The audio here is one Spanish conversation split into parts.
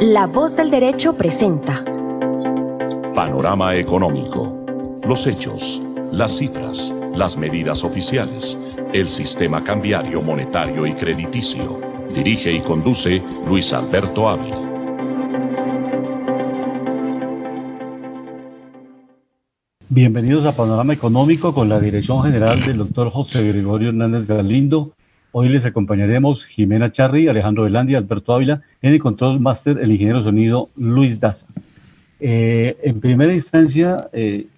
La Voz del Derecho presenta Panorama Económico. Los hechos, las cifras, las medidas oficiales, el sistema cambiario, monetario y crediticio. Dirige y conduce Luis Alberto Ávila. Bienvenidos a Panorama Económico con la dirección general del doctor José Gregorio Hernández Galindo. Hoy les acompañaremos Jimena Charri, Alejandro Velandia, Alberto Ávila, en el control máster el ingeniero de sonido Luis Daza. En primera instancia,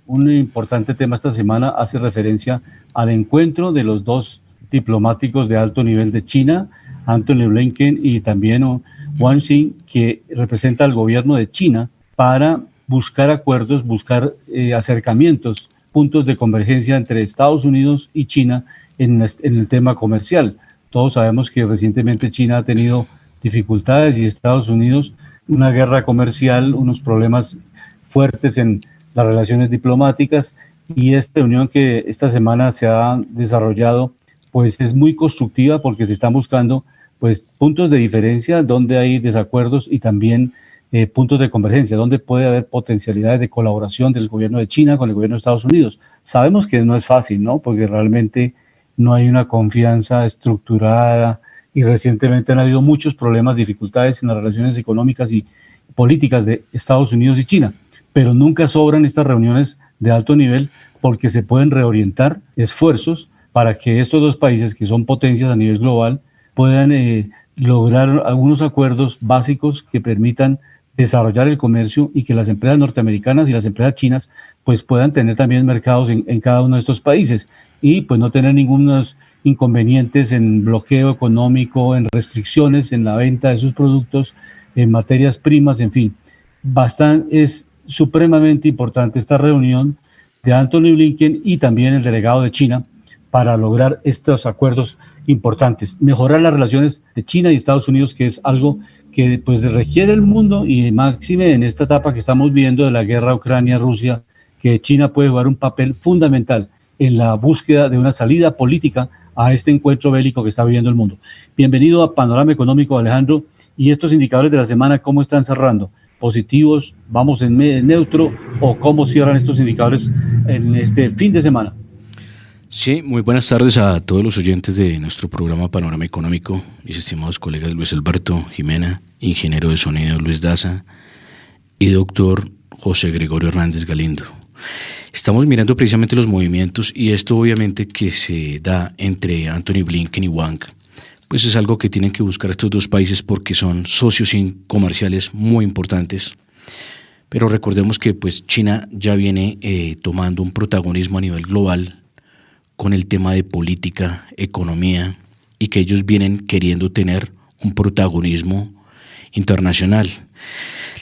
un importante tema esta semana hace referencia al encuentro de los dos diplomáticos de alto nivel de China, Antony Blinken y también Wang Yi, que representa al gobierno de China para buscar acuerdos, buscar acercamientos, puntos de convergencia entre Estados Unidos y China en el tema comercial. Todos sabemos que recientemente China ha tenido dificultades y Estados Unidos una guerra comercial, unos problemas fuertes en las relaciones diplomáticas, y esta reunión que esta semana se ha desarrollado pues es muy constructiva porque se están buscando pues puntos de diferencia donde hay desacuerdos y también puntos de convergencia, donde puede haber potencialidades de colaboración del gobierno de China con el gobierno de Estados Unidos. Sabemos que no es fácil, ¿no? Porque realmente no hay una confianza estructurada y recientemente han habido muchos problemas, dificultades en las relaciones económicas y políticas de Estados Unidos y China, pero nunca sobran estas reuniones de alto nivel porque se pueden reorientar esfuerzos para que estos dos países que son potencias a nivel global puedan lograr algunos acuerdos básicos que permitan desarrollar el comercio y que las empresas norteamericanas y las empresas chinas pues puedan tener también mercados en cada uno de estos países y pues no tener ningunos inconvenientes en bloqueo económico, en restricciones en la venta de sus productos, en materias primas, en fin. Es supremamente importante esta reunión de Antony Blinken y también el delegado de China para lograr estos acuerdos importantes, mejorar las relaciones de China y Estados Unidos, que es algo que pues requiere el mundo y máxime en esta etapa que estamos viendo de la guerra Ucrania-Rusia, que China puede jugar un papel fundamental en la búsqueda de una salida política a este encuentro bélico que está viviendo el mundo. Bienvenido a Panorama Económico, Alejandro. Y estos indicadores de la semana, ¿cómo están cerrando? ¿Positivos? ¿Vamos en neutro? ¿O cómo cierran estos indicadores en este fin de semana? Sí, muy buenas tardes a todos los oyentes de nuestro programa Panorama Económico, mis estimados colegas Luis Alberto, Jimena, ingeniero de sonido Luis Daza y doctor José Gregorio Hernández Galindo. Estamos mirando precisamente los movimientos y esto obviamente que se da entre Antony Blinken y Wang, pues es algo que tienen que buscar estos dos países porque son socios comerciales muy importantes. Pero recordemos que pues China ya viene tomando un protagonismo a nivel global con el tema de política, economía, y que ellos vienen queriendo tener un protagonismo internacional.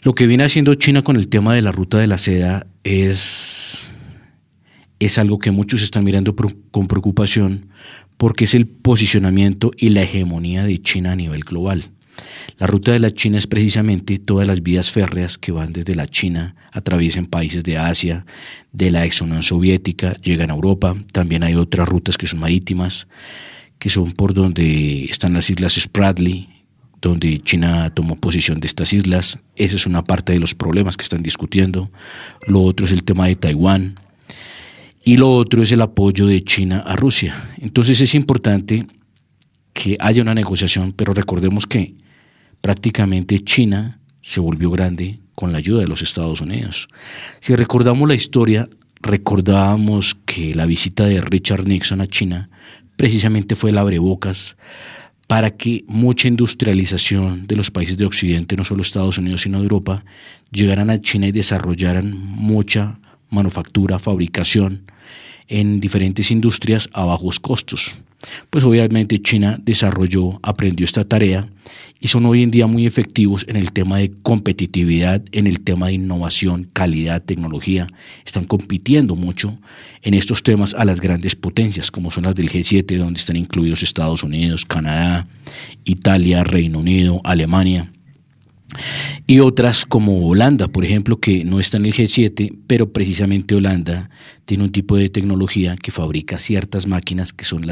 Lo que viene haciendo China con el tema de la ruta de la seda es algo que muchos están mirando con preocupación porque es el posicionamiento y la hegemonía de China a nivel global. La ruta de la China es precisamente todas las vías férreas que van desde la China, atraviesan países de Asia, de la ex Unión Soviética, llegan a Europa. También hay otras rutas que son marítimas, que son por donde están las islas Spratly, donde China tomó posesión de estas islas. Esa es una parte de los problemas que están discutiendo. Lo otro es el tema de Taiwán. Y lo otro es el apoyo de China a Rusia. Entonces es importante que haya una negociación, pero recordemos que prácticamente China se volvió grande con la ayuda de los Estados Unidos. Si recordamos la historia, recordábamos que la visita de Richard Nixon a China precisamente fue el abrebocas para que mucha industrialización de los países de Occidente, no solo Estados Unidos sino de Europa, llegaran a China y desarrollaran mucha manufactura, fabricación en diferentes industrias a bajos costos. Pues obviamente China aprendió esta tarea y son hoy en día muy efectivos en el tema de competitividad, en el tema de innovación, calidad, tecnología. Están compitiendo mucho en estos temas a las grandes potencias, como son las del G7, donde están incluidos Estados Unidos, Canadá, Italia, Reino Unido, Alemania. Y otras como Holanda, por ejemplo, que no está en el G7, pero precisamente Holanda tiene un tipo de tecnología que fabrica ciertas máquinas que son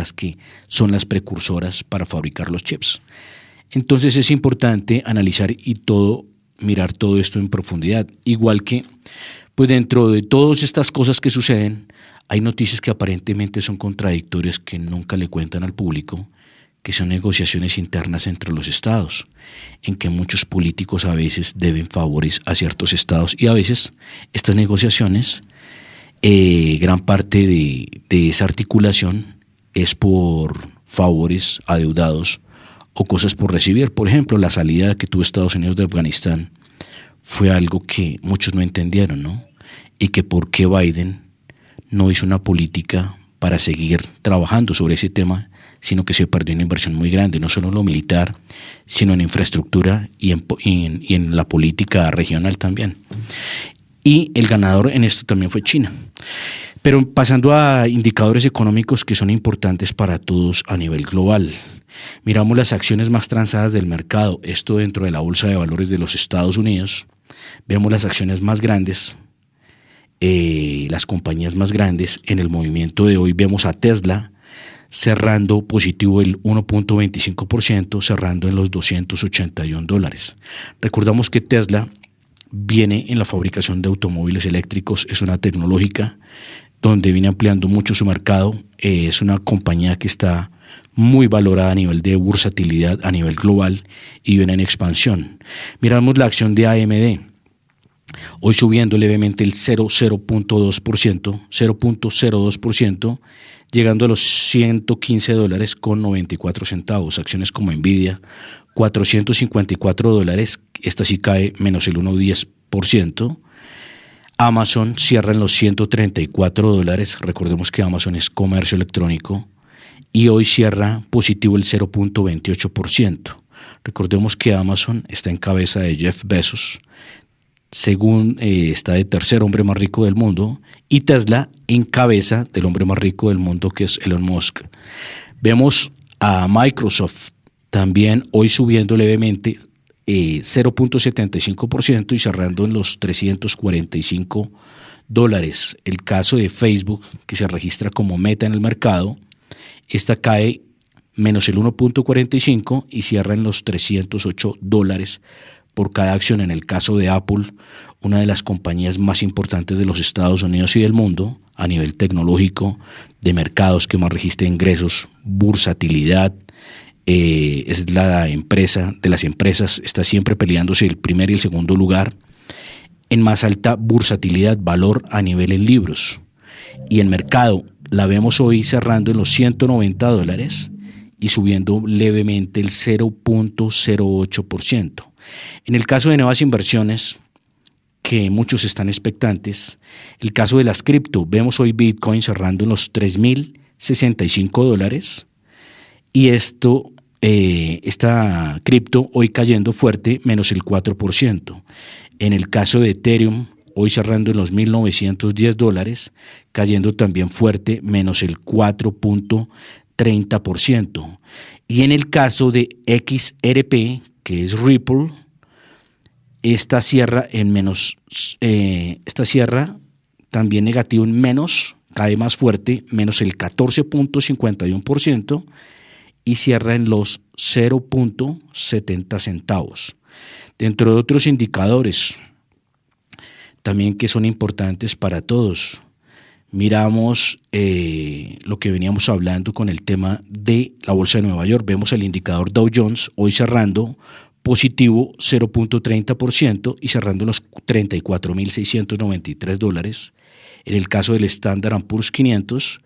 las precursoras para fabricar los chips. Entonces es importante analizar y todo mirar todo esto en profundidad. Igual que, pues dentro de todas estas cosas que suceden, hay noticias que aparentemente son contradictorias que nunca le cuentan al público, que son negociaciones internas entre los estados, en que muchos políticos a veces deben favores a ciertos estados y a veces estas negociaciones, gran parte de esa articulación es por favores adeudados o cosas por recibir. Por ejemplo, la salida que tuvo Estados Unidos de Afganistán fue algo que muchos no entendieron, ¿no? Y que por qué Biden no hizo una política para seguir trabajando sobre ese tema, sino que se perdió una inversión muy grande, no solo en lo militar, sino en infraestructura y en la política regional también. Y el ganador en esto también fue China. Pero pasando a indicadores económicos que son importantes para todos a nivel global. Miramos las acciones más transadas del mercado, esto dentro de la Bolsa de Valores de los Estados Unidos. Vemos las acciones más grandes, las compañías más grandes. En el movimiento de hoy vemos a Tesla cerrando positivo el 1.25%, cerrando en los $281. Recordamos que Tesla viene en la fabricación de automóviles eléctricos, es una tecnológica donde viene ampliando mucho su mercado, es una compañía que está muy valorada a nivel de bursatilidad a nivel global y viene en expansión. Miramos la acción de AMD, hoy subiendo levemente el 0.02%, llegando a los $115.94. Acciones como Nvidia, $454, esta sí cae menos el 1.10%. Amazon cierra en los $134, recordemos que Amazon es comercio electrónico, y hoy cierra positivo el 0.28%. Recordemos que Amazon está en cabeza de Jeff Bezos, según está de tercer hombre más rico del mundo, y Tesla en cabeza del hombre más rico del mundo, que es Elon Musk. Vemos a Microsoft también hoy subiendo levemente 0.75% y cerrando en los $345. El caso de Facebook, que se registra como Meta en el mercado, esta cae menos el 1.45 y cierra en los $308 por cada acción. En el caso de Apple, una de las compañías más importantes de los Estados Unidos y del mundo a nivel tecnológico, de mercados que más registra ingresos, bursatilidad, es la empresa de las empresas, está siempre peleándose el primer y el segundo lugar en más alta bursatilidad, valor a nivel en libros. Y en mercado la vemos hoy cerrando en los $190 y subiendo levemente el 0.08%. En el caso de nuevas inversiones, que muchos están expectantes, el caso de las cripto, vemos hoy Bitcoin cerrando en los $3.065 y esta cripto hoy cayendo fuerte, menos el 4%. En el caso de Ethereum, hoy cerrando en los $1.910, cayendo también fuerte, menos el 4.30%. Y en el caso de XRP, que es Ripple, esta cierra en menos, esta cierra también negativo en menos, cae más fuerte, menos el 14.51% y cierra en los 0.70 centavos. Dentro de otros indicadores también que son importantes para todos, miramos lo que veníamos hablando con el tema de la Bolsa de Nueva York. Vemos el indicador Dow Jones hoy cerrando positivo 0.30% y cerrando en los $34.693. En el caso del Standard & Poor's 500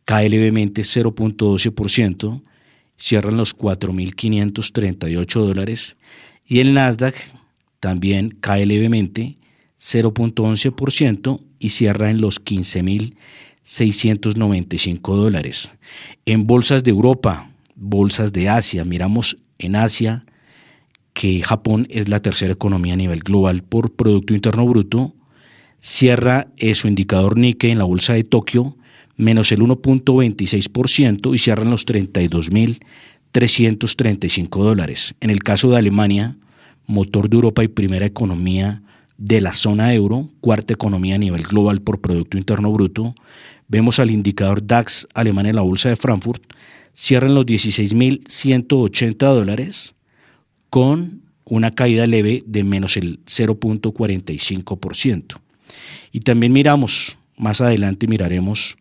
cae levemente 0.12%, cierra en los $4.538 y el Nasdaq también cae levemente 0.11% y cierra en los $15.695. En bolsas de Europa, bolsas de Asia, miramos en Asia que Japón es la tercera economía a nivel global por Producto Interno Bruto, cierra su indicador Nikkei en la bolsa de Tokio menos el 1.26% y cierra en los $32.335. En el caso de Alemania, motor de Europa y primera economía de la zona euro, cuarta economía a nivel global por Producto Interno Bruto, vemos al indicador DAX alemán en la bolsa de Frankfurt, cierra en los $16.180 con una caída leve de menos el 0.45%. Y también miramos, más adelante miraremos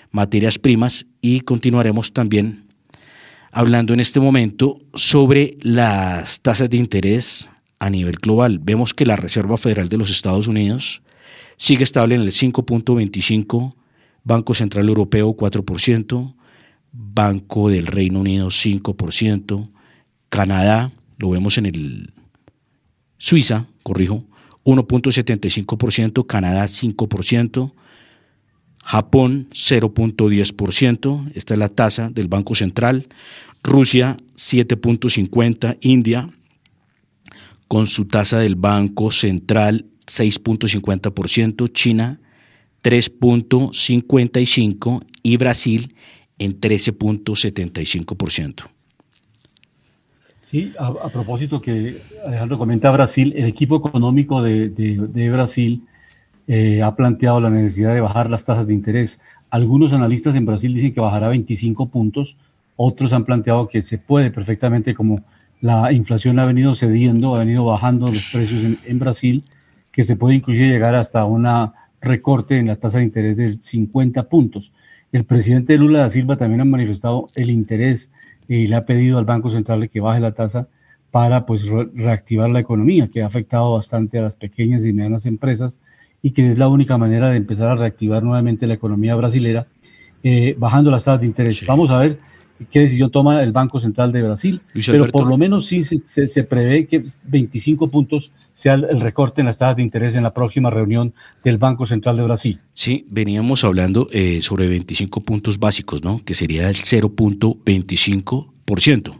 materias primas y continuaremos también hablando en este momento sobre las tasas de interés a nivel global. Vemos que la Reserva Federal de los Estados Unidos sigue estable en el 5.25%, Banco Central Europeo 4%, Banco del Reino Unido 5%, Canadá, lo vemos en el Suiza, 1.75%, Canadá 5%, Japón 0.10%, esta es la tasa del Banco Central, Rusia 7.50%, India con su tasa del Banco Central 6.50%, China 3.55% y Brasil en 13.75%. Sí, a propósito que Alejandro comenta Brasil, el equipo económico de Brasil ha planteado la necesidad de bajar las tasas de interés. Algunos analistas en Brasil dicen que bajará 25 puntos, otros han planteado que se puede perfectamente, como la inflación ha venido cediendo, ha venido bajando los precios en Brasil, que se puede inclusive llegar hasta una recorte en la tasa de interés de 50 puntos. El presidente Lula da Silva también ha manifestado el interés y le ha pedido al Banco Central que baje la tasa para pues reactivar la economía, que ha afectado bastante a las pequeñas y medianas empresas y que es la única manera de empezar a reactivar nuevamente la economía brasilera, bajando las tasas de interés. Sí. Vamos a ver qué decisión toma el Banco Central de Brasil, pero por lo menos sí se prevé que 25 puntos sea el recorte en las tasas de interés en la próxima reunión del Banco Central de Brasil. Sí, veníamos hablando sobre 25 puntos básicos, ¿no? Que sería el 0.25%,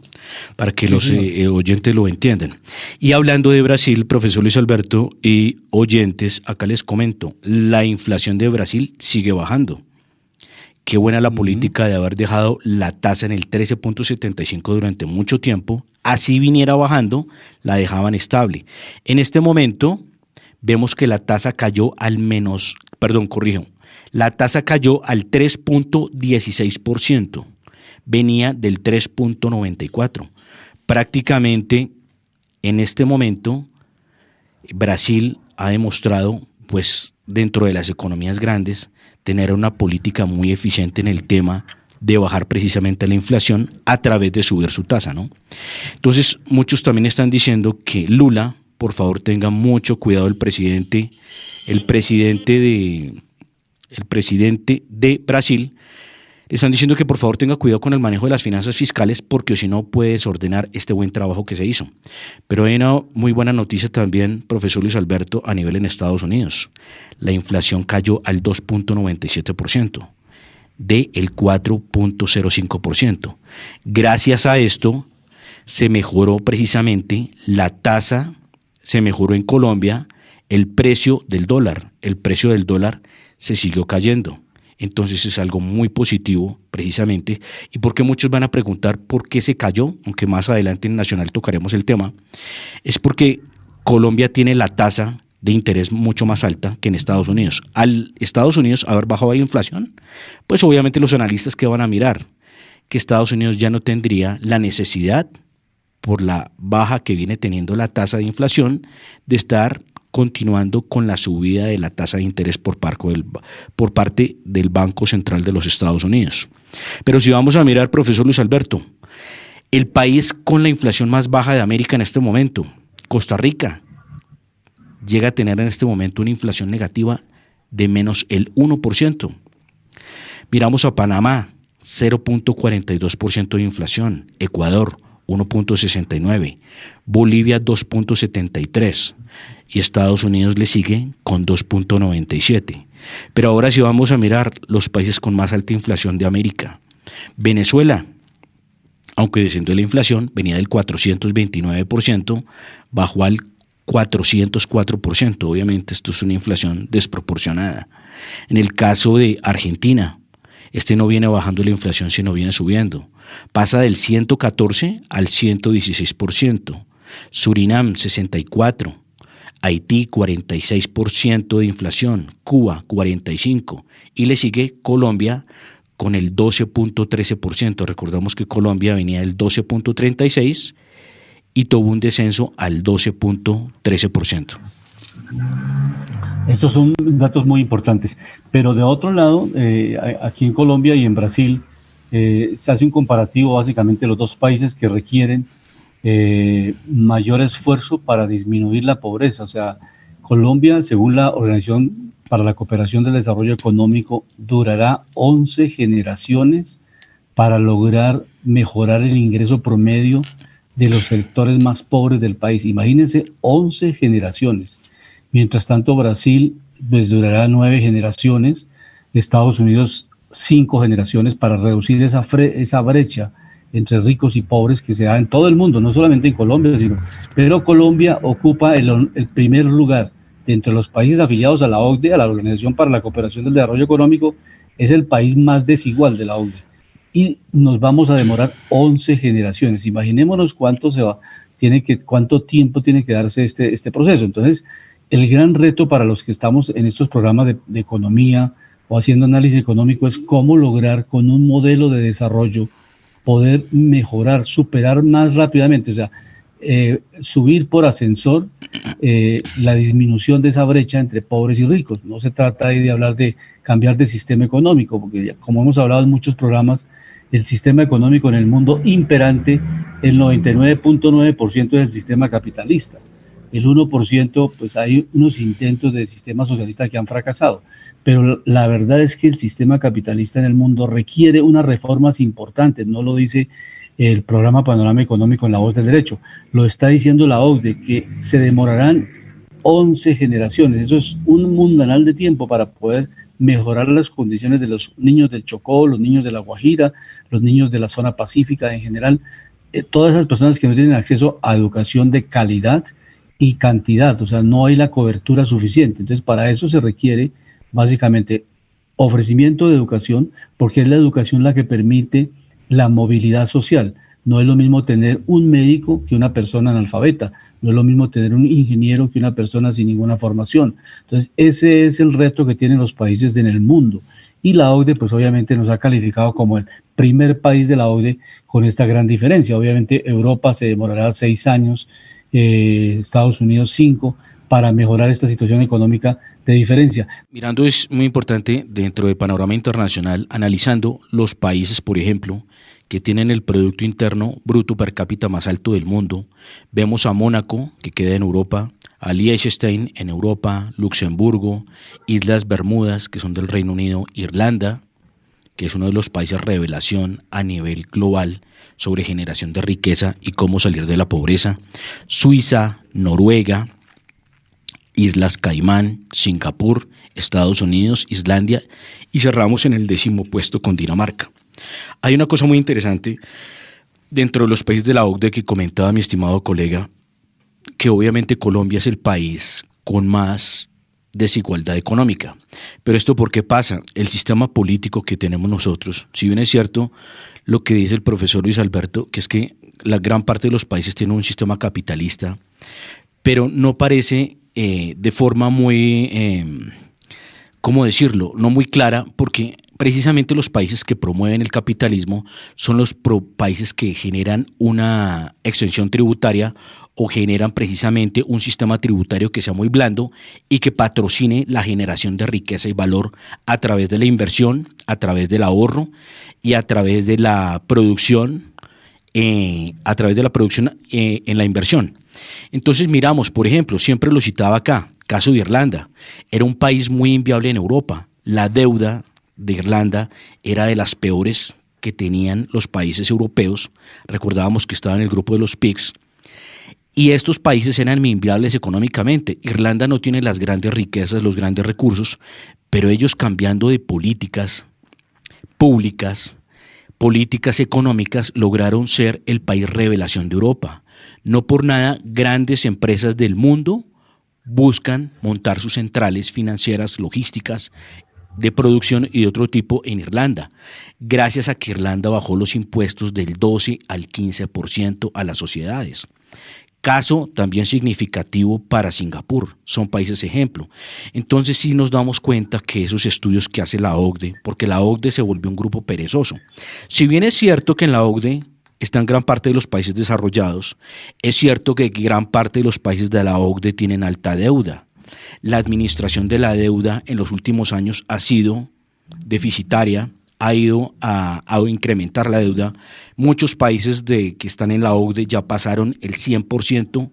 para que los oyentes lo entiendan. Y hablando de Brasil, profesor Luis Alberto y oyentes, acá les comento, la inflación de Brasil sigue bajando. Qué buena la política de haber dejado la tasa en el 13.75 durante mucho tiempo. Así viniera bajando, la dejaban estable. En este momento vemos que la tasa cayó la tasa cayó al 3.16%. Venía del 3.94%. Prácticamente en este momento Brasil ha demostrado, pues dentro de las economías grandes, tener una política muy eficiente en el tema de bajar precisamente la inflación a través de subir su tasa, ¿no? Entonces, muchos también están diciendo que Lula, por favor, tenga mucho cuidado el presidente de Brasil, le están diciendo que por favor tenga cuidado con el manejo de las finanzas fiscales porque si no puede desordenar este buen trabajo que se hizo. Pero hay una muy buena noticia también, profesor Luis Alberto, a nivel en Estados Unidos. La inflación cayó al 2.97%, del 4.05%. Gracias a esto se mejoró precisamente la tasa, se mejoró en Colombia el precio del dólar. El precio del dólar se siguió cayendo. Entonces es algo muy positivo precisamente, y porque muchos van a preguntar por qué se cayó, aunque más adelante en Nacional tocaremos el tema, es porque Colombia tiene la tasa de interés mucho más alta que en Estados Unidos. Al Estados Unidos haber bajado la inflación, pues obviamente los analistas que van a mirar que Estados Unidos ya no tendría la necesidad, por la baja que viene teniendo la tasa de inflación, de estar continuando con la subida de la tasa de interés por parte del Banco Central de los Estados Unidos. Pero si vamos a mirar, profesor Luis Alberto, el país con la inflación más baja de América en este momento, Costa Rica, llega a tener en este momento una inflación negativa de menos el 1%. Miramos a Panamá, 0.42% de inflación, Ecuador, 1.69%, Bolivia 2.73% y Estados Unidos le sigue con 2.97%. Pero ahora si vamos a mirar los países con más alta inflación de América, Venezuela, aunque descendió la inflación, venía del 429%, bajó al 404%. Obviamente esto es una inflación desproporcionada. En el caso de Argentina, no viene bajando la inflación, sino viene subiendo. Pasa del 114 al 116%. Surinam, 64%. Haití, 46% de inflación. Cuba, 45%. Y le sigue Colombia con el 12.13%. Recordamos que Colombia venía del 12.36% y tuvo un descenso al 12.13%. Estos son datos muy importantes, pero de otro lado, aquí en Colombia y en Brasil, se hace un comparativo básicamente de los dos países que requieren mayor esfuerzo para disminuir la pobreza. O sea, Colombia, según la Organización para la Cooperación del Desarrollo Económico, durará 11 generaciones para lograr mejorar el ingreso promedio de los sectores más pobres del país. Imagínense, 11 generaciones. Mientras tanto, Brasil pues durará 9 generaciones, Estados Unidos 5 generaciones para reducir esa brecha entre ricos y pobres que se da en todo el mundo, no solamente en Colombia, pero Colombia ocupa el primer lugar entre los países afiliados a la OCDE, a la Organización para la Cooperación del Desarrollo Económico. Es el país más desigual de la OCDE y nos vamos a demorar 11 generaciones. Imaginémonos cuánto tiempo tiene que darse este proceso. Entonces, el gran reto para los que estamos en estos programas de economía o haciendo análisis económico es cómo lograr con un modelo de desarrollo poder mejorar, superar más rápidamente, o sea, subir por ascensor la disminución de esa brecha entre pobres y ricos. No se trata de hablar de cambiar de sistema económico, porque como hemos hablado en muchos programas, el sistema económico en el mundo imperante, el 99.9% es el sistema capitalista. El 1%, pues hay unos intentos de sistema socialista que han fracasado, pero la verdad es que el sistema capitalista en el mundo requiere unas reformas importantes. No lo dice el programa Panorama Económico en La Voz del Derecho, lo está diciendo la OCDE, que se demorarán 11 generaciones. Eso es un mundanal de tiempo para poder mejorar las condiciones de los niños del Chocó, los niños de La Guajira, los niños de la zona pacífica en general, todas esas personas que no tienen acceso a educación de calidad y cantidad, o sea, no hay la cobertura suficiente. Entonces, para eso se requiere básicamente ofrecimiento de educación, porque es la educación la que permite la movilidad social. No es lo mismo tener un médico que una persona analfabeta, no es lo mismo tener un ingeniero que una persona sin ninguna formación. Entonces, ese es el reto que tienen los países en el mundo. Y la OCDE, pues obviamente nos ha calificado como el primer país de la OCDE con esta gran diferencia. Obviamente Europa se demorará 6 años, Estados Unidos 5, para mejorar esta situación económica de diferencia. Mirando, es muy importante dentro del panorama internacional, analizando los países, por ejemplo, que tienen el Producto Interno Bruto per cápita más alto del mundo. Vemos a Mónaco, que queda en Europa, a Liechtenstein en Europa, Luxemburgo, Islas Bermudas, que son del Reino Unido, Irlanda, que es uno de los países revelación a nivel global sobre generación de riqueza y cómo salir de la pobreza, Suiza, Noruega, Islas Caimán, Singapur, Estados Unidos, Islandia, y cerramos en el 10º puesto con Dinamarca. Hay una cosa muy interesante dentro de los países de la OCDE que comentaba mi estimado colega, que obviamente Colombia es el país con más desigualdad económica. Pero esto ¿por qué pasa? El sistema político que tenemos nosotros, si bien es cierto lo que dice el profesor Luis Alberto, que es que la gran parte de los países tienen un sistema capitalista, pero no parece de forma muy, ¿cómo decirlo?, no muy clara, porque precisamente los países que promueven el capitalismo son los países que generan una exención tributaria o generan precisamente un sistema tributario que sea muy blando y que patrocine la generación de riqueza y valor a través de la inversión, a través del ahorro y a través de la producción, en la inversión. Entonces miramos, por ejemplo, siempre lo citaba acá, caso de Irlanda, era un país muy inviable en Europa, la deuda de Irlanda era de las peores que tenían los países europeos, recordábamos que estaba en el grupo de los PIGS, y estos países eran inviables económicamente. Irlanda no tiene las grandes riquezas, los grandes recursos, pero ellos cambiando de políticas públicas, políticas económicas, lograron ser el país revelación de Europa. No por nada grandes empresas del mundo buscan montar sus centrales financieras, logísticas, de producción y de otro tipo en Irlanda, gracias a que Irlanda bajó los impuestos del 12 al 15% a las sociedades. Caso también significativo para Singapur, son países ejemplo. Entonces sí nos damos cuenta que esos estudios que hace la OCDE, porque la OCDE se volvió un grupo perezoso. Si bien es cierto que en la OCDE está en gran parte de los países desarrollados. Es cierto que gran parte de los países de la OCDE tienen alta deuda. La administración de la deuda en los últimos años ha sido deficitaria, ha ido a incrementar la deuda. Muchos países que están en la OCDE ya pasaron el 100%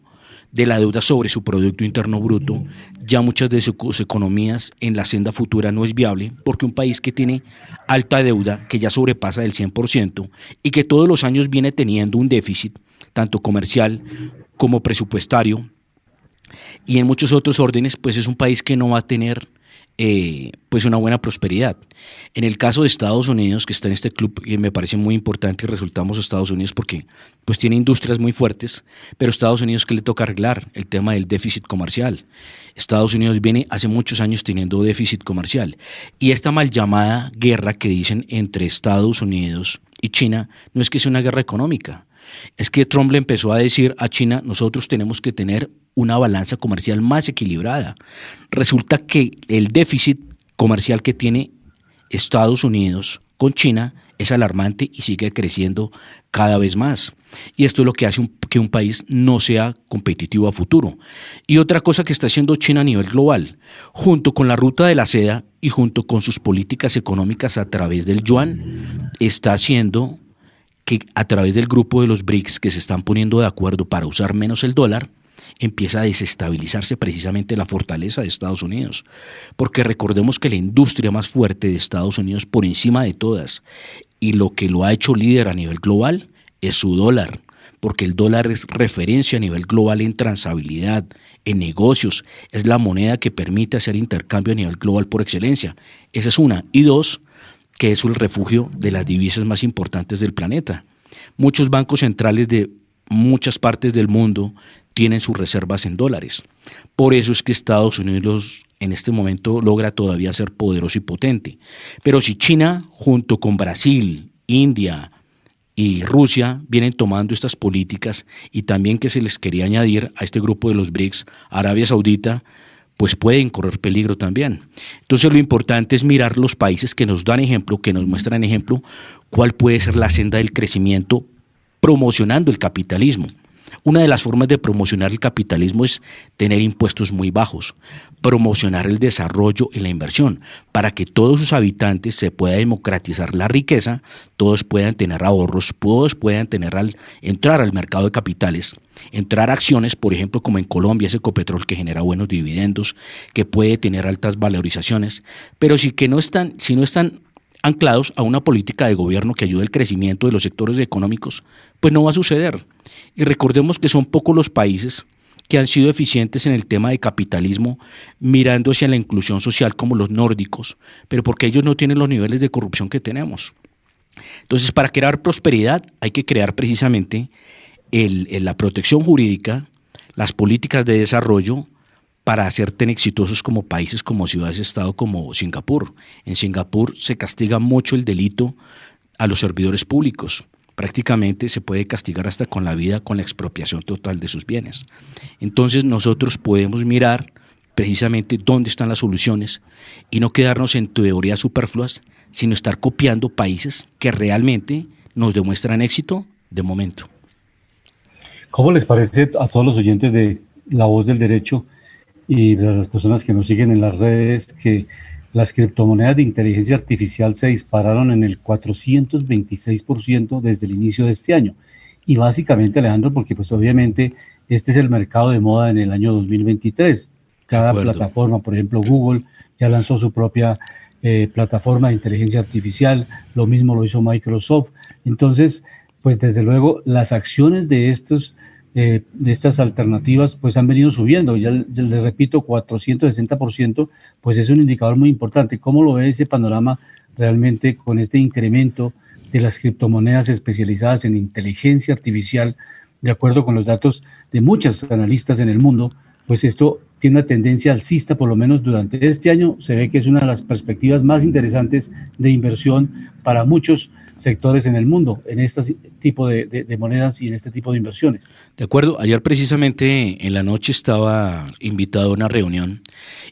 de la deuda sobre su Producto Interno Bruto. Ya muchas de sus economías en la senda futura no es viable, porque un país que tiene alta deuda, que ya sobrepasa del 100% y que todos los años viene teniendo un déficit, tanto comercial como presupuestario, y en muchos otros órdenes, pues es un país que no va a tener pues una buena prosperidad. En el caso de Estados Unidos, que está en este club, que me parece muy importante, y resultamos Estados Unidos porque pues tiene industrias muy fuertes, pero Estados Unidos, ¿qué le toca arreglar? El tema del déficit comercial. Estados Unidos viene hace muchos años teniendo déficit comercial, y esta mal llamada guerra que dicen entre Estados Unidos y China no es que sea una guerra económica. Es que Trump le empezó a decir a China: nosotros tenemos que tener una balanza comercial más equilibrada. Resulta que el déficit comercial que tiene Estados Unidos con China es alarmante y sigue creciendo cada vez más. Y esto es lo que hace que un país no sea competitivo a futuro. Y otra cosa que está haciendo China a nivel global, junto con la ruta de la seda y junto con sus políticas económicas a través del yuan, está haciendo que a través del grupo de los BRICS, que se están poniendo de acuerdo para usar menos el dólar, empieza a desestabilizarse precisamente la fortaleza de Estados Unidos. Porque recordemos que la industria más fuerte de Estados Unidos, por encima de todas, y lo que lo ha hecho líder a nivel global, es su dólar. Porque el dólar es referencia a nivel global en transabilidad, en negocios. Es la moneda que permite hacer intercambio a nivel global por excelencia. Esa es una. Y dos, que es el refugio de las divisas más importantes del planeta. Muchos bancos centrales de muchas partes del mundo tienen sus reservas en dólares. Por eso es que Estados Unidos en este momento logra todavía ser poderoso y potente. Pero si China, junto con Brasil, India y Rusia, vienen tomando estas políticas, y también que se les quería añadir a este grupo de los BRICS, Arabia Saudita, pues pueden correr peligro también. Entonces lo importante es mirar los países que nos dan ejemplo, que nos muestran ejemplo, cuál puede ser la senda del crecimiento promocionando el capitalismo. Una de las formas de promocionar el capitalismo es tener impuestos muy bajos, promocionar el desarrollo y la inversión, para que todos sus habitantes se pueda democratizar la riqueza, todos puedan tener ahorros, todos puedan entrar al mercado de capitales, entrar a acciones, por ejemplo, como en Colombia, ese Ecopetrol que genera buenos dividendos, que puede tener altas valorizaciones, pero si no están anclados a una política de gobierno que ayude al crecimiento de los sectores económicos, pues no va a suceder. Y recordemos que son pocos los países que han sido eficientes en el tema de capitalismo, mirando hacia la inclusión social, como los nórdicos, pero porque ellos no tienen los niveles de corrupción que tenemos. Entonces, para crear prosperidad hay que crear precisamente la protección jurídica, las políticas de desarrollo, para ser tan exitosos como países, como ciudades-estado, como Singapur. En Singapur se castiga mucho el delito a los servidores públicos. Prácticamente se puede castigar hasta con la vida, con la expropiación total de sus bienes. Entonces nosotros podemos mirar precisamente dónde están las soluciones y no quedarnos en teorías superfluas, sino estar copiando países que realmente nos demuestran éxito de momento. ¿Cómo les parece a todos los oyentes de La Voz del Derecho y de las personas que nos siguen en las redes que las criptomonedas de inteligencia artificial se dispararon en el 426% desde el inicio de este año? Y básicamente, Alejandro, porque pues obviamente este es el mercado de moda en el año 2023. Cada plataforma, por ejemplo Google, ya lanzó su propia plataforma de inteligencia artificial, lo mismo lo hizo Microsoft. Entonces, pues desde luego las acciones de estas alternativas pues han venido subiendo. Ya les repito, 460%, pues es un indicador muy importante. ¿Cómo lo ve ese panorama realmente con este incremento de las criptomonedas especializadas en inteligencia artificial? De acuerdo con los datos de muchos analistas en el mundo, pues esto tiene una tendencia alcista, por lo menos durante este año. Se ve que es una de las perspectivas más interesantes de inversión para muchos sectores en el mundo, en este tipo de monedas y en este tipo de inversiones. De acuerdo, ayer precisamente en la noche estaba invitado a una reunión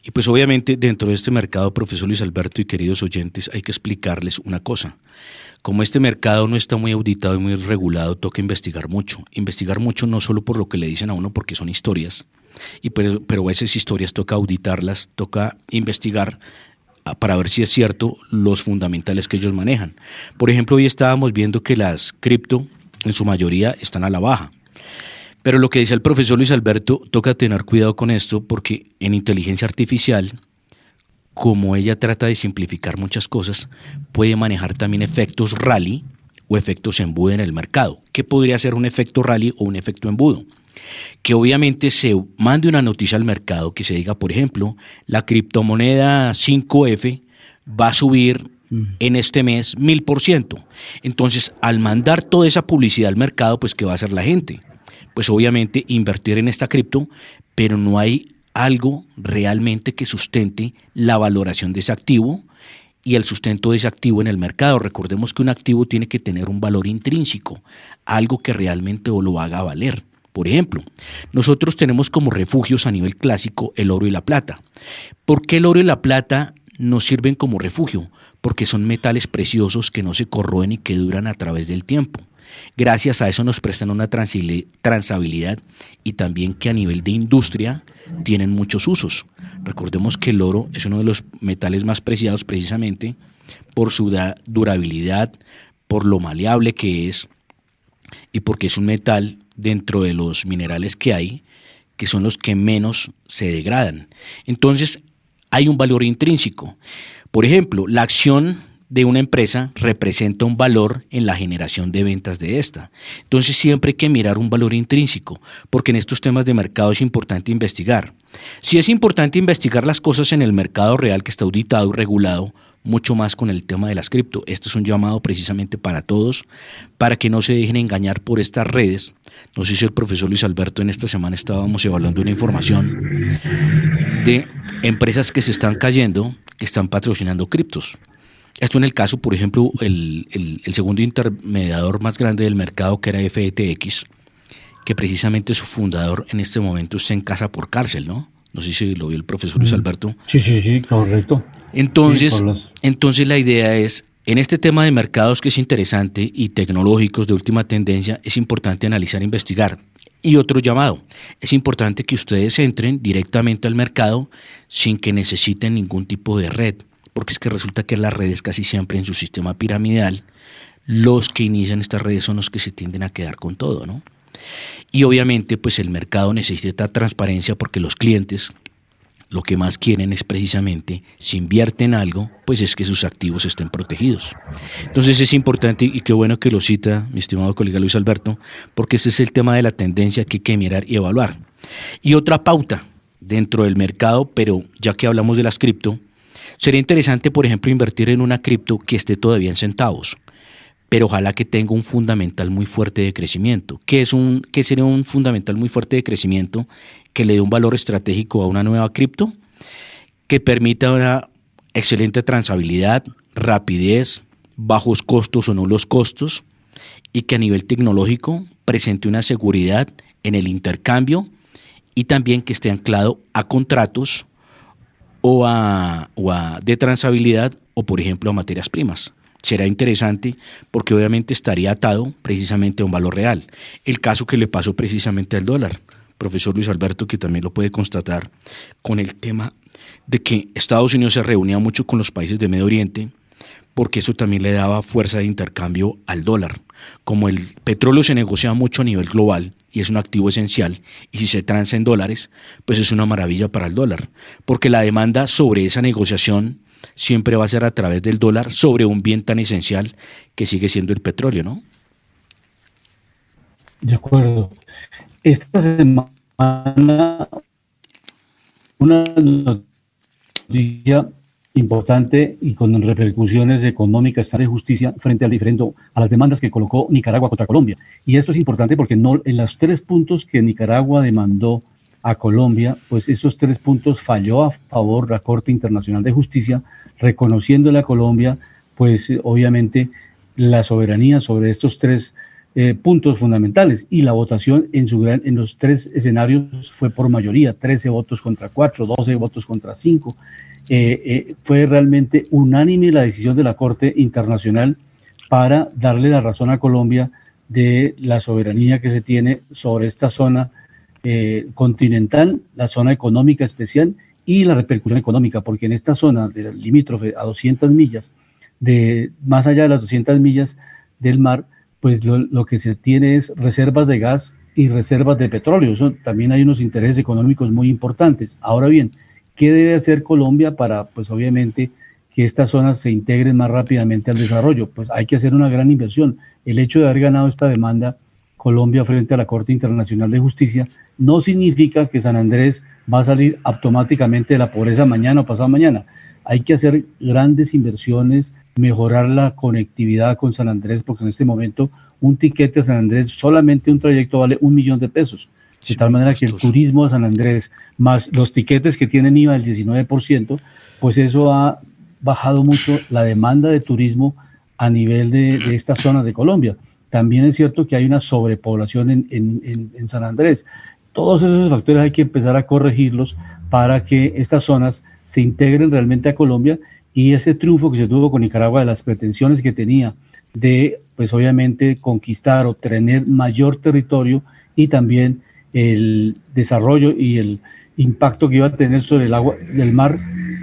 y pues obviamente dentro de este mercado, profesor Luis Alberto y queridos oyentes, hay que explicarles una cosa. Como este mercado no está muy auditado y muy regulado, toca investigar mucho. Investigar mucho no solo por lo que le dicen a uno, porque son historias, pero esas historias toca auditarlas, toca investigar para ver si es cierto los fundamentales que ellos manejan. Por ejemplo, hoy estábamos viendo que las cripto en su mayoría están a la baja. Pero lo que dice el profesor Luis Alberto, toca tener cuidado con esto porque en inteligencia artificial, como ella trata de simplificar muchas cosas, puede manejar también efectos rally o efectos embudo en el mercado. ¿Qué podría ser un efecto rally o un efecto embudo? Que obviamente se mande una noticia al mercado que se diga, por ejemplo, la criptomoneda 5F va a subir en este mes 1000%. Entonces, al mandar toda esa publicidad al mercado, pues ¿qué va a hacer la gente? Pues obviamente invertir en esta cripto, pero no hay algo realmente que sustente la valoración de ese activo y el sustento de ese activo en el mercado. Recordemos que un activo tiene que tener un valor intrínseco, algo que realmente lo haga valer. Por ejemplo, nosotros tenemos como refugios a nivel clásico el oro y la plata. ¿Por qué el oro y la plata nos sirven como refugio? Porque son metales preciosos que no se corroen y que duran a través del tiempo. Gracias a eso nos prestan una transabilidad y también que a nivel de industria tienen muchos usos. Recordemos que el oro es uno de los metales más preciados precisamente por su durabilidad, por lo maleable que es y porque es un metal dentro de los minerales que hay, que son los que menos se degradan. Entonces hay un valor intrínseco. Por ejemplo, la acción de una empresa representa un valor en la generación de ventas de esta. Entonces siempre hay que mirar un valor intrínseco, porque en estos temas de mercado es importante investigar. Sí es importante investigar las cosas en el mercado real que está auditado y regulado, mucho más con el tema de las cripto. Esto es un llamado precisamente para todos, para que no se dejen engañar por estas redes. No sé si el profesor Luis Alberto en esta semana estábamos evaluando una información de empresas que se están cayendo, que están patrocinando criptos. Esto en el caso, por ejemplo, el segundo intermediador más grande del mercado, que era FTX, que precisamente su fundador en este momento está en casa por cárcel, ¿no? No sé si lo vio el profesor Luis Alberto. Sí, correcto. Entonces la idea es, en este tema de mercados que es interesante y tecnológicos de última tendencia, es importante analizar e investigar. Y otro llamado, es importante que ustedes entren directamente al mercado sin que necesiten ningún tipo de red, porque es que resulta que las redes casi siempre en su sistema piramidal, los que inician estas redes son los que se tienden a quedar con todo, ¿no? Y obviamente pues el mercado necesita transparencia porque los clientes lo que más quieren es precisamente, si invierten algo, pues es que sus activos estén protegidos. Entonces es importante y qué bueno que lo cita mi estimado colega Luis Alberto, porque este es el tema de la tendencia que hay que mirar y evaluar. Y otra pauta dentro del mercado, pero ya que hablamos de las cripto, sería interesante, por ejemplo, invertir en una cripto que esté todavía en centavos, pero ojalá que tenga un fundamental muy fuerte de crecimiento. ¿Qué sería un fundamental muy fuerte de crecimiento que le dé un valor estratégico a una nueva cripto? Que permita una excelente transabilidad, rapidez, bajos costos o nulos costos, y que a nivel tecnológico presente una seguridad en el intercambio y también que esté anclado a contratos de transabilidad o, por ejemplo, a materias primas. Será interesante porque obviamente estaría atado precisamente a un valor real. El caso que le pasó precisamente al dólar, profesor Luis Alberto, que también lo puede constatar con el tema de que Estados Unidos se reunía mucho con los países de Medio Oriente, porque eso también le daba fuerza de intercambio al dólar. Como el petróleo se negocia mucho a nivel global y es un activo esencial, y si se transa en dólares, pues es una maravilla para el dólar, porque la demanda sobre esa negociación siempre va a ser a través del dólar sobre un bien tan esencial que sigue siendo el petróleo, ¿no? De acuerdo. Esta semana una noticia importante y con repercusiones económicas de justicia frente a las demandas que colocó Nicaragua contra Colombia. Y esto es importante porque no, en los 3 puntos que Nicaragua demandó a Colombia, pues esos 3 puntos falló a favor la Corte Internacional de Justicia, reconociéndole a Colombia, pues obviamente, la soberanía sobre estos 3 puntos fundamentales. Y la votación en los 3 escenarios fue por mayoría, 13 votos contra 4, 12 votos contra 5. Fue realmente unánime la decisión de la Corte Internacional, para darle la razón a Colombia de la soberanía que se tiene sobre esta zona continental, la zona económica especial y la repercusión económica, porque en esta zona del limítrofe a 200 millas, más allá de las 200 millas del mar, pues lo que se tiene es reservas de gas y reservas de petróleo. Eso, también hay unos intereses económicos muy importantes. Ahora bien, ¿qué debe hacer Colombia para, pues obviamente, que estas zonas se integren más rápidamente al desarrollo? Pues hay que hacer una gran inversión. El hecho de haber ganado esta demanda Colombia frente a la Corte Internacional de Justicia no significa que San Andrés va a salir automáticamente de la pobreza mañana o pasado mañana. Hay que hacer grandes inversiones, mejorar la conectividad con San Andrés, porque en este momento un tiquete a San Andrés, solamente un trayecto vale $1.000.000. De tal manera que el turismo a San Andrés, más los tiquetes que tienen IVA del 19%, pues eso ha bajado mucho la demanda de turismo a nivel de esta zona de Colombia. También es cierto que hay una sobrepoblación en San Andrés. Todos esos factores hay que empezar a corregirlos para que estas zonas se integren realmente a Colombia, y ese triunfo que se tuvo con Nicaragua de las pretensiones que tenía de, pues obviamente, conquistar o tener mayor territorio y también el desarrollo y el impacto que iba a tener sobre el agua del mar,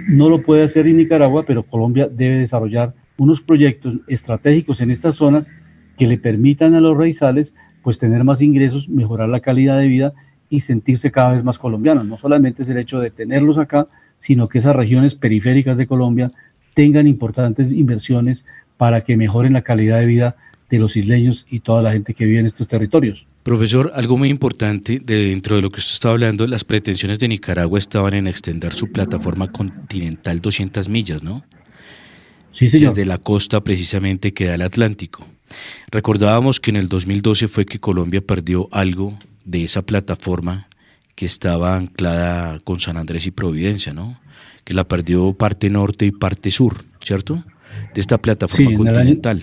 no lo puede hacer en Nicaragua, pero Colombia debe desarrollar unos proyectos estratégicos en estas zonas que le permitan a los raizales pues tener más ingresos, mejorar la calidad de vida y sentirse cada vez más colombianos. No solamente es el hecho de tenerlos acá, sino que esas regiones periféricas de Colombia tengan importantes inversiones para que mejoren la calidad de vida de los isleños y toda la gente que vive en estos territorios. Profesor, algo muy importante dentro de lo que usted está hablando, las pretensiones de Nicaragua estaban en extender su plataforma continental 200 millas, ¿no? Sí, señor. Desde la costa precisamente que da al Atlántico. Recordábamos que en el 2012 fue que Colombia perdió algo de esa plataforma que estaba anclada con San Andrés y Providencia, ¿no? Que la perdió parte norte y parte sur, ¿cierto? De esta plataforma continental.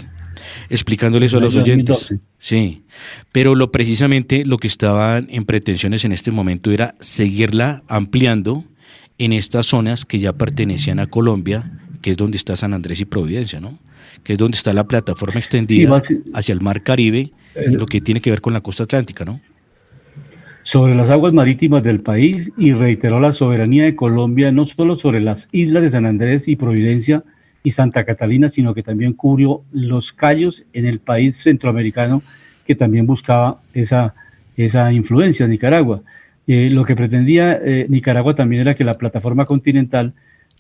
Explicándole eso a los oyentes. 2012. Sí, pero precisamente lo que estaban en pretensiones en este momento era seguirla ampliando en estas zonas que ya pertenecían a Colombia, que es donde está San Andrés y Providencia, ¿no? Que es donde está la plataforma extendida hacia el Mar Caribe y lo que tiene que ver con la costa atlántica, ¿no? Sobre las aguas marítimas del país, y reiteró la soberanía de Colombia no solo sobre las islas de San Andrés y Providencia y Santa Catalina, sino que también cubrió los cayos en el país centroamericano que también buscaba esa influencia de Nicaragua. Lo que pretendía Nicaragua también era que la plataforma continental,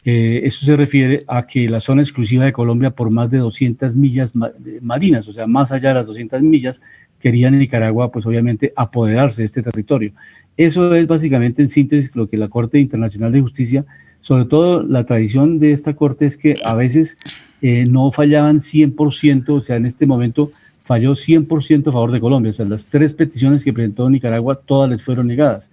eso se refiere a que la zona exclusiva de Colombia por más de 200 millas marinas, o sea, más allá de las 200 millas, querían en Nicaragua, pues obviamente, apoderarse de este territorio. Eso es básicamente en síntesis lo que la Corte Internacional de Justicia, sobre todo la tradición de esta Corte es que a veces no fallaban 100%, o sea, en este momento falló 100% a favor de Colombia, o sea, las 3 peticiones que presentó Nicaragua, todas les fueron negadas.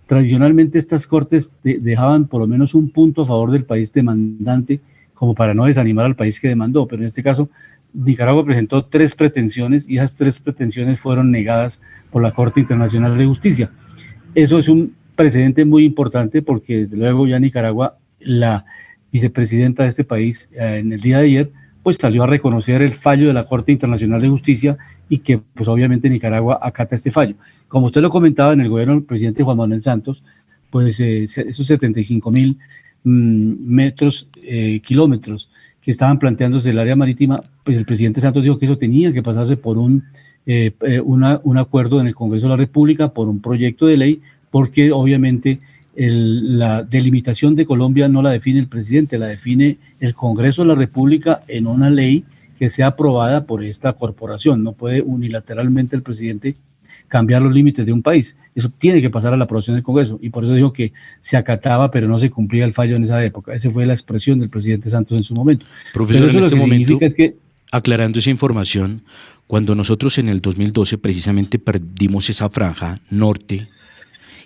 Tradicionalmente estas Cortes dejaban por lo menos un punto a favor del país demandante, como para no desanimar al país que demandó, pero en este caso Nicaragua presentó 3 pretensiones y esas 3 pretensiones fueron negadas por la Corte Internacional de Justicia. Eso es un precedente muy importante porque desde luego ya Nicaragua, la vicepresidenta de este país, en el día de ayer, pues salió a reconocer el fallo de la Corte Internacional de Justicia y que pues obviamente Nicaragua acata este fallo. Como usted lo comentaba, en el gobierno del presidente Juan Manuel Santos, pues esos 75,000 kilómetros que estaban planteándose el área marítima, pues el presidente Santos dijo que eso tenía que pasarse por un acuerdo en el Congreso de la República, por un proyecto de ley, porque obviamente la delimitación de Colombia no la define el presidente, la define el Congreso de la República en una ley que sea aprobada por esta corporación. No puede unilateralmente el presidente cambiar los límites de un país. Eso tiene que pasar a la aprobación del Congreso, y por eso dijo que se acataba, pero no se cumplía el fallo en esa época. Esa fue la expresión del presidente Santos en su momento. Profesor, en este momento, aclarando esa información, cuando nosotros en el 2012 precisamente perdimos esa franja norte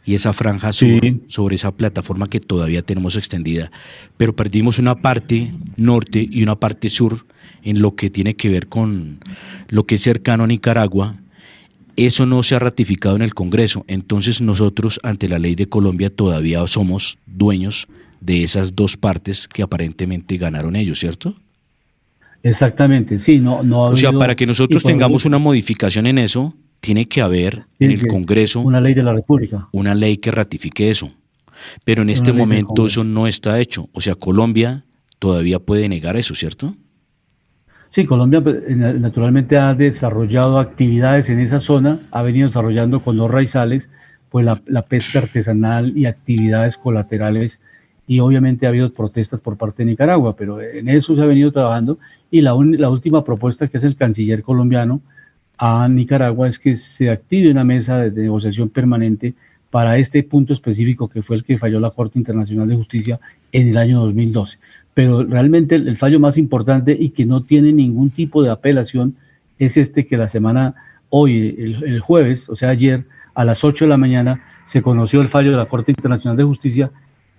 y esa franja sur, sobre esa plataforma que todavía tenemos extendida, pero perdimos una parte norte y una parte sur en lo que tiene que ver con lo que es cercano a Nicaragua. Eso no se ha ratificado en el Congreso, entonces nosotros ante la ley de Colombia todavía somos dueños de esas 2 partes que aparentemente ganaron ellos, ¿cierto? Exactamente, sí, no ha O sea, habido, para que y nosotros por tengamos eso una modificación en eso, tiene que haber en tiene el que Congreso una ley de la República, una ley que ratifique eso. Pero en este una ley del momento eso Congreso. no está hecho. O sea, Colombia todavía puede negar eso, ¿cierto? Sí, Colombia pues, naturalmente ha desarrollado actividades en esa zona, ha venido desarrollando con los raizales, pues la pesca artesanal y actividades colaterales, y obviamente ha habido protestas por parte de Nicaragua, pero en eso se ha venido trabajando, y la última propuesta que hace el canciller colombiano a Nicaragua es que se active una mesa de negociación permanente para este punto específico que fue el que falló la Corte Internacional de Justicia en el año 2012. Pero realmente el fallo más importante y que no tiene ningún tipo de apelación es este que la semana, hoy, el jueves, o sea ayer, a las 8 de la mañana, se conoció el fallo de la Corte Internacional de Justicia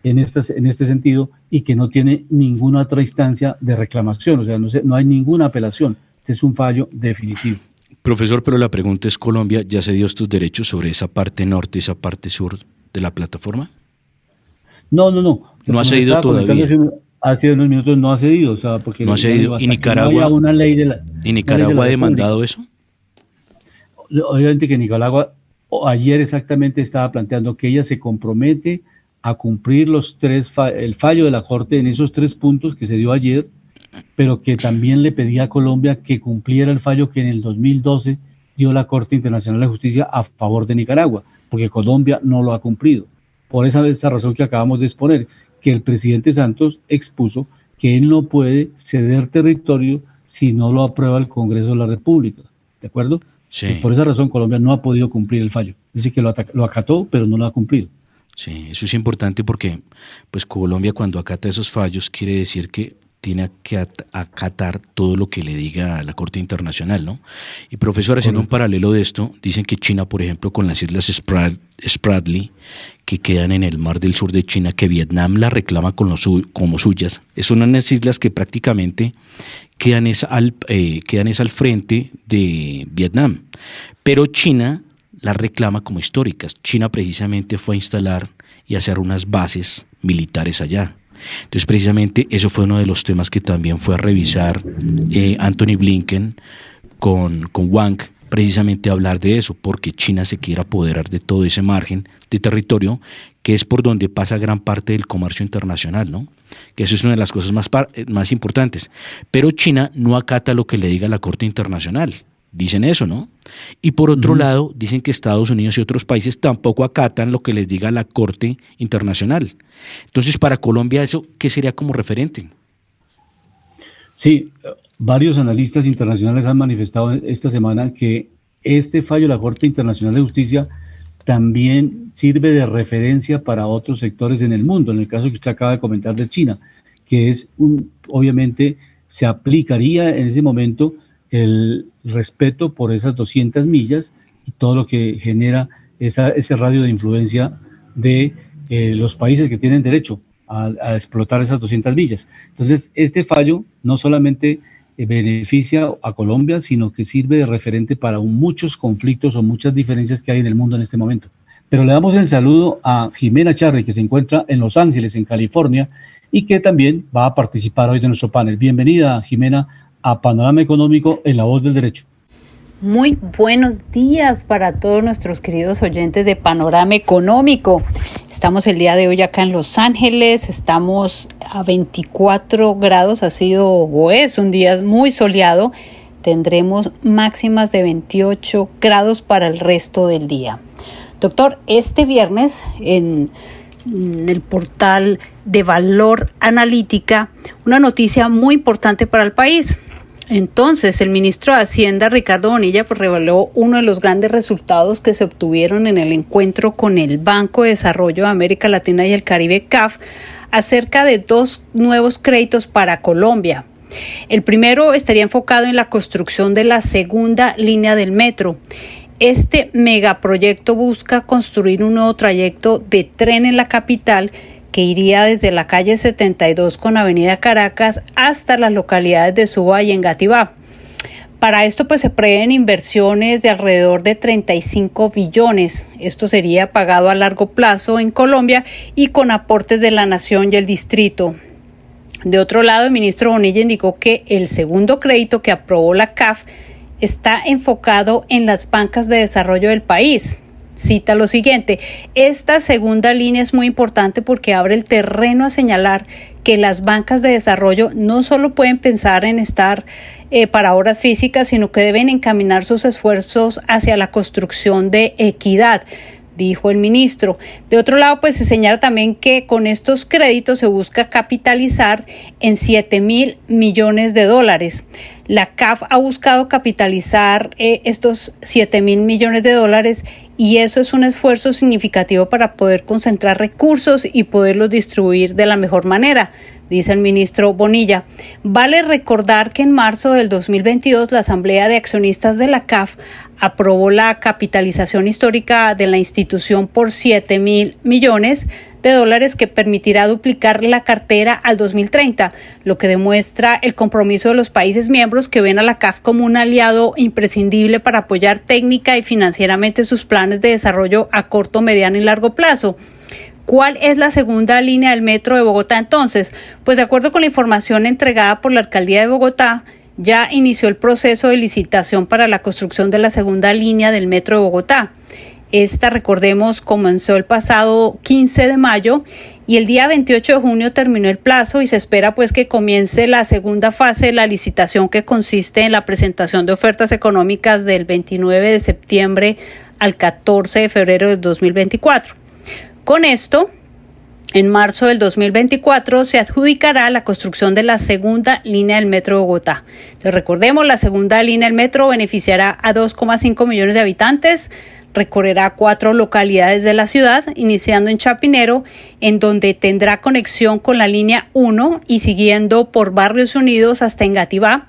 en este sentido y que no tiene ninguna otra instancia de reclamación, o sea, no hay ninguna apelación. Este es un fallo definitivo. Profesor, pero la pregunta es, ¿Colombia ya se dio estos derechos sobre esa parte norte y esa parte sur de la plataforma? No. No ha cedido todavía. Hace unos minutos no ha cedido, o sea, porque No ha cedido. ¿Y Nicaragua, no una ley de la, ¿y Nicaragua ha demandado eso? Obviamente que Nicaragua ayer exactamente estaba planteando que ella se compromete a cumplir el fallo de la Corte en esos 3 puntos que se dio ayer, pero que también le pedía a Colombia que cumpliera el fallo que en el 2012 dio la Corte Internacional de Justicia a favor de Nicaragua, porque Colombia no lo ha cumplido. Por esa razón que acabamos de exponer, que el presidente Santos expuso que él no puede ceder territorio si no lo aprueba el Congreso de la República, ¿de acuerdo? Sí. Y por esa razón Colombia no ha podido cumplir el fallo. Dice que lo acató, pero no lo ha cumplido. Sí, eso es importante porque pues Colombia cuando acata esos fallos quiere decir que tiene que acatar todo lo que le diga la Corte Internacional, ¿no? Y profesor, haciendo un paralelo de esto, dicen que China, por ejemplo, con las islas Spratly, que quedan en el mar del sur de China, que Vietnam la reclama como suyas, son unas islas que prácticamente quedan al frente de Vietnam, pero China las reclama como históricas. China precisamente fue a instalar y hacer unas bases militares allá. Entonces, precisamente, eso fue uno de los temas que también fue a revisar Anthony Blinken con Wang, precisamente a hablar de eso, porque China se quiere apoderar de todo ese margen de territorio, que es por donde pasa gran parte del comercio internacional, ¿no? Que eso es una de las cosas más importantes. Pero China no acata lo que le diga la Corte Internacional. Dicen eso, ¿no? Y por otro lado, dicen que Estados Unidos y otros países tampoco acatan lo que les diga la Corte Internacional. Entonces, para Colombia, ¿eso qué sería como referente? Sí, varios analistas internacionales han manifestado esta semana que este fallo de la Corte Internacional de Justicia también sirve de referencia para otros sectores en el mundo, en el caso que usted acaba de comentar de China, que es obviamente se aplicaría en ese momento el respeto por esas 200 millas y todo lo que genera ese radio de influencia de los países que tienen derecho a explotar esas 200 millas. Entonces, este fallo no solamente beneficia a Colombia, sino que sirve de referente para muchos conflictos o muchas diferencias que hay en el mundo en este momento. Pero le damos el saludo a Jimena Charri, que se encuentra en Los Ángeles, en California, y que también va a participar hoy de nuestro panel. Bienvenida, Jimena, a Panorama Económico en La Voz del Derecho. Muy buenos días para todos nuestros queridos oyentes de Panorama Económico. Estamos el día de hoy acá en Los Ángeles, estamos a 24 grados, ha sido o es un día muy soleado. Tendremos máximas de 28 grados para el resto del día. Doctor, este viernes en el portal de Valor Analítica, una noticia muy importante para el país. Entonces, el ministro de Hacienda, Ricardo Bonilla, reveló uno de los grandes resultados que se obtuvieron en el encuentro con el Banco de Desarrollo de América Latina y el Caribe, CAF, acerca de 2 nuevos créditos para Colombia. El primero estaría enfocado en la construcción de la segunda línea del metro. Este megaproyecto busca construir un nuevo trayecto de tren en la capital que iría desde la calle 72 con Avenida Caracas hasta las localidades de Suba y Engativá. Para esto se prevén inversiones de alrededor de 35 billones. Esto sería pagado a largo plazo en Colombia y con aportes de la nación y el distrito. De otro lado, el ministro Bonilla indicó que el segundo crédito que aprobó la CAF está enfocado en las bancas de desarrollo del país. Cita lo siguiente: esta segunda línea es muy importante porque abre el terreno a señalar que las bancas de desarrollo no solo pueden pensar en estar para obras físicas, sino que deben encaminar sus esfuerzos hacia la construcción de equidad, dijo el ministro. De otro lado, pues se señala también que con estos créditos se busca capitalizar en $7,000 millones. La CAF ha buscado capitalizar estos $7,000 millones y eso es un esfuerzo significativo para poder concentrar recursos y poderlos distribuir de la mejor manera, dice el ministro Bonilla. Vale recordar que en marzo del 2022 la Asamblea de Accionistas de la CAF aprobó la capitalización histórica de la institución por $7,000 millones que permitirá duplicar la cartera al 2030, lo que demuestra el compromiso de los países miembros que ven a la CAF como un aliado imprescindible para apoyar técnica y financieramente sus planes de desarrollo a corto, mediano y largo plazo. ¿Cuál es la segunda línea del Metro de Bogotá entonces? Pues de acuerdo con la información entregada por la Alcaldía de Bogotá, ya inició el proceso de licitación para la construcción de la segunda línea del Metro de Bogotá. Esta, recordemos, comenzó el pasado 15 de mayo y el día 28 de junio terminó el plazo y se espera pues que comience la segunda fase de la licitación, que consiste en la presentación de ofertas económicas del 29 de septiembre al 14 de febrero de 2024. Con esto, en marzo del 2024 se adjudicará la construcción de la segunda línea del Metro de Bogotá. Entonces, recordemos, la segunda línea del metro beneficiará a 2,5 millones de habitantes, recorrerá 4 localidades de la ciudad, iniciando en Chapinero, en donde tendrá conexión con la línea 1 y siguiendo por Barrios Unidos hasta Engativá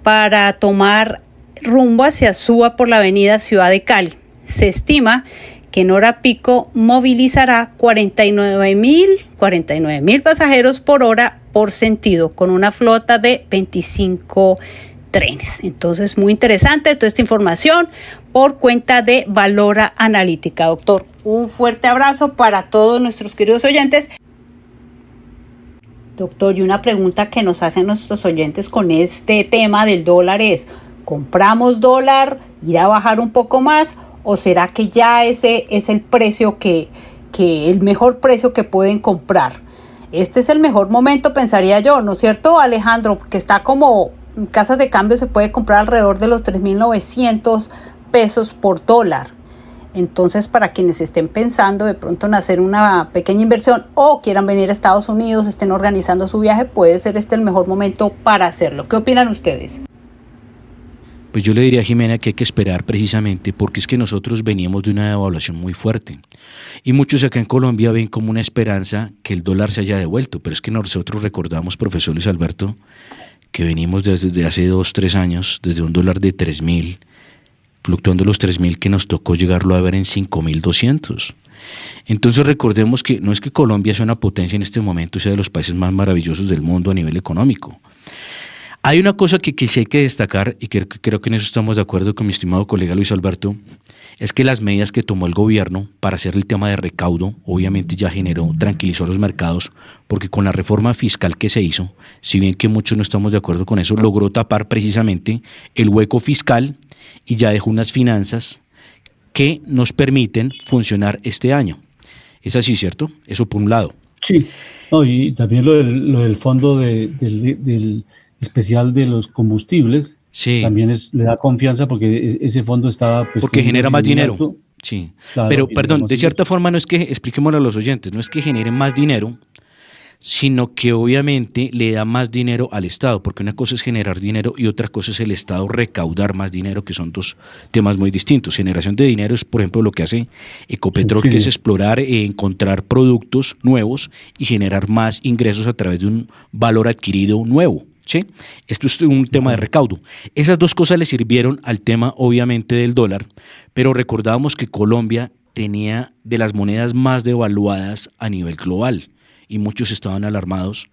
para tomar rumbo hacia Suba por la avenida Ciudad de Cali. Se estima que en hora pico movilizará 49,000 pasajeros por hora por sentido, con una flota de 25 trenes. Entonces, muy interesante toda esta información por cuenta de Valora Analítica. Doctor, un fuerte abrazo para todos nuestros queridos oyentes. Doctor, y una pregunta que nos hacen nuestros oyentes con este tema del dólar es: ¿compramos dólar? ¿Irá a bajar un poco más? ¿O será que ya ese es el precio que el mejor precio que pueden comprar? Este es el mejor momento, pensaría yo, ¿no es cierto, Alejandro? Porque está como en casas de cambio se puede comprar alrededor de los 3,900 pesos por dólar. Entonces, para quienes estén pensando de pronto en hacer una pequeña inversión o quieran venir a Estados Unidos, estén organizando su viaje, puede ser este el mejor momento para hacerlo. ¿Qué opinan ustedes? Pues yo le diría a Jimena que hay que esperar precisamente porque es que nosotros veníamos de una devaluación muy fuerte y muchos acá en Colombia ven como una esperanza que el dólar se haya devuelto, pero es que nosotros recordamos, profesor Luis Alberto, que venimos desde hace 2-3 años, desde un dólar de 3,000, fluctuando los 3,000, que nos tocó llegarlo a ver en 5,200. Entonces recordemos que no es que Colombia sea una potencia en este momento, sea de los países más maravillosos del mundo a nivel económico. Hay una cosa que sí hay que destacar, y creo que en eso estamos de acuerdo con mi estimado colega Luis Alberto, es que las medidas que tomó el gobierno para hacer el tema de recaudo, obviamente ya tranquilizó a los mercados, porque con la reforma fiscal que se hizo, si bien que muchos no estamos de acuerdo con eso, logró tapar precisamente el hueco fiscal y ya dejó unas finanzas que nos permiten funcionar este año. Es así, ¿cierto? Eso por un lado. Sí, no, y también lo del fondo del especial de los combustibles, sí, también le da confianza porque ese fondo está... Pues, porque genera más dinero. Alto. Sí, claro, pero perdón, de cierta forma no es que, expliquémoslo a los oyentes, no es que genere más dinero, sino que obviamente le da más dinero al Estado, porque una cosa es generar dinero y otra cosa es el Estado recaudar más dinero, que son dos temas muy distintos. Generación de dinero es, por ejemplo, lo que hace Ecopetrol, sí, que es explorar, encontrar productos nuevos y generar más ingresos a través de un valor adquirido nuevo. ¿Sí? Esto es un tema de recaudo. Esas dos cosas le sirvieron al tema, obviamente, del dólar, pero recordábamos que Colombia tenía de las monedas más devaluadas a nivel global y muchos estaban alarmados,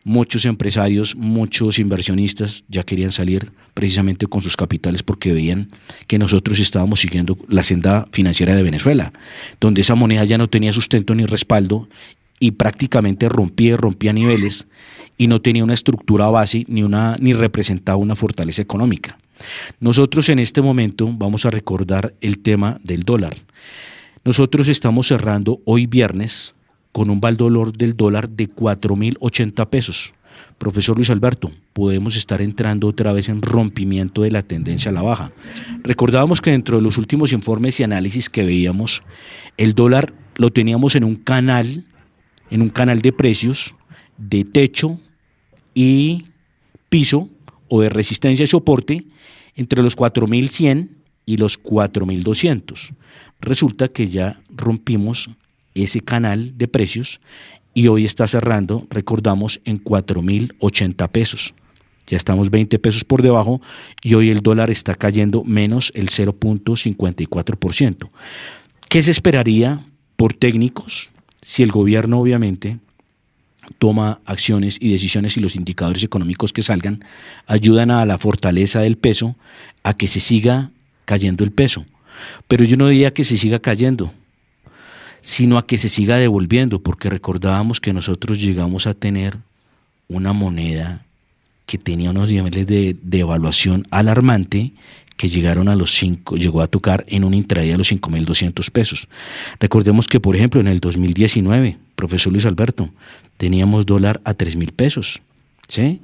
muchos empresarios, muchos inversionistas ya querían salir precisamente con sus capitales porque veían que nosotros estábamos siguiendo la senda financiera de Venezuela, donde esa moneda ya no tenía sustento ni respaldo y prácticamente rompía niveles y no tenía una estructura base ni representaba una fortaleza económica. Nosotros en este momento vamos a recordar el tema del dólar. Nosotros estamos cerrando hoy viernes con un valor del dólar de 4.080 pesos. Profesor Luis Alberto, podemos estar entrando otra vez en rompimiento de la tendencia a la baja. Recordábamos que dentro de los últimos informes y análisis que veíamos, el dólar lo teníamos en un canal de precios de techo y piso o de resistencia y soporte entre los 4.100 y los 4.200. Resulta que ya rompimos ese canal de precios y hoy está cerrando, recordamos, en 4.080 pesos. Ya estamos 20 pesos por debajo y hoy el dólar está cayendo menos el 0.54%. ¿Qué se esperaría por técnicos si el gobierno obviamente toma acciones y decisiones y los indicadores económicos que salgan ayudan a la fortaleza del peso, a que se siga cayendo el peso? Pero yo no diría que se siga cayendo, sino a que se siga devolviendo, porque recordábamos que nosotros llegamos a tener una moneda que tenía unos niveles de devaluación alarmante que llegó a tocar en un intraday a los 5.200 pesos. Recordemos que, por ejemplo, en el 2019, profesor Luis Alberto, teníamos dólar a 3.000 pesos, ¿sí?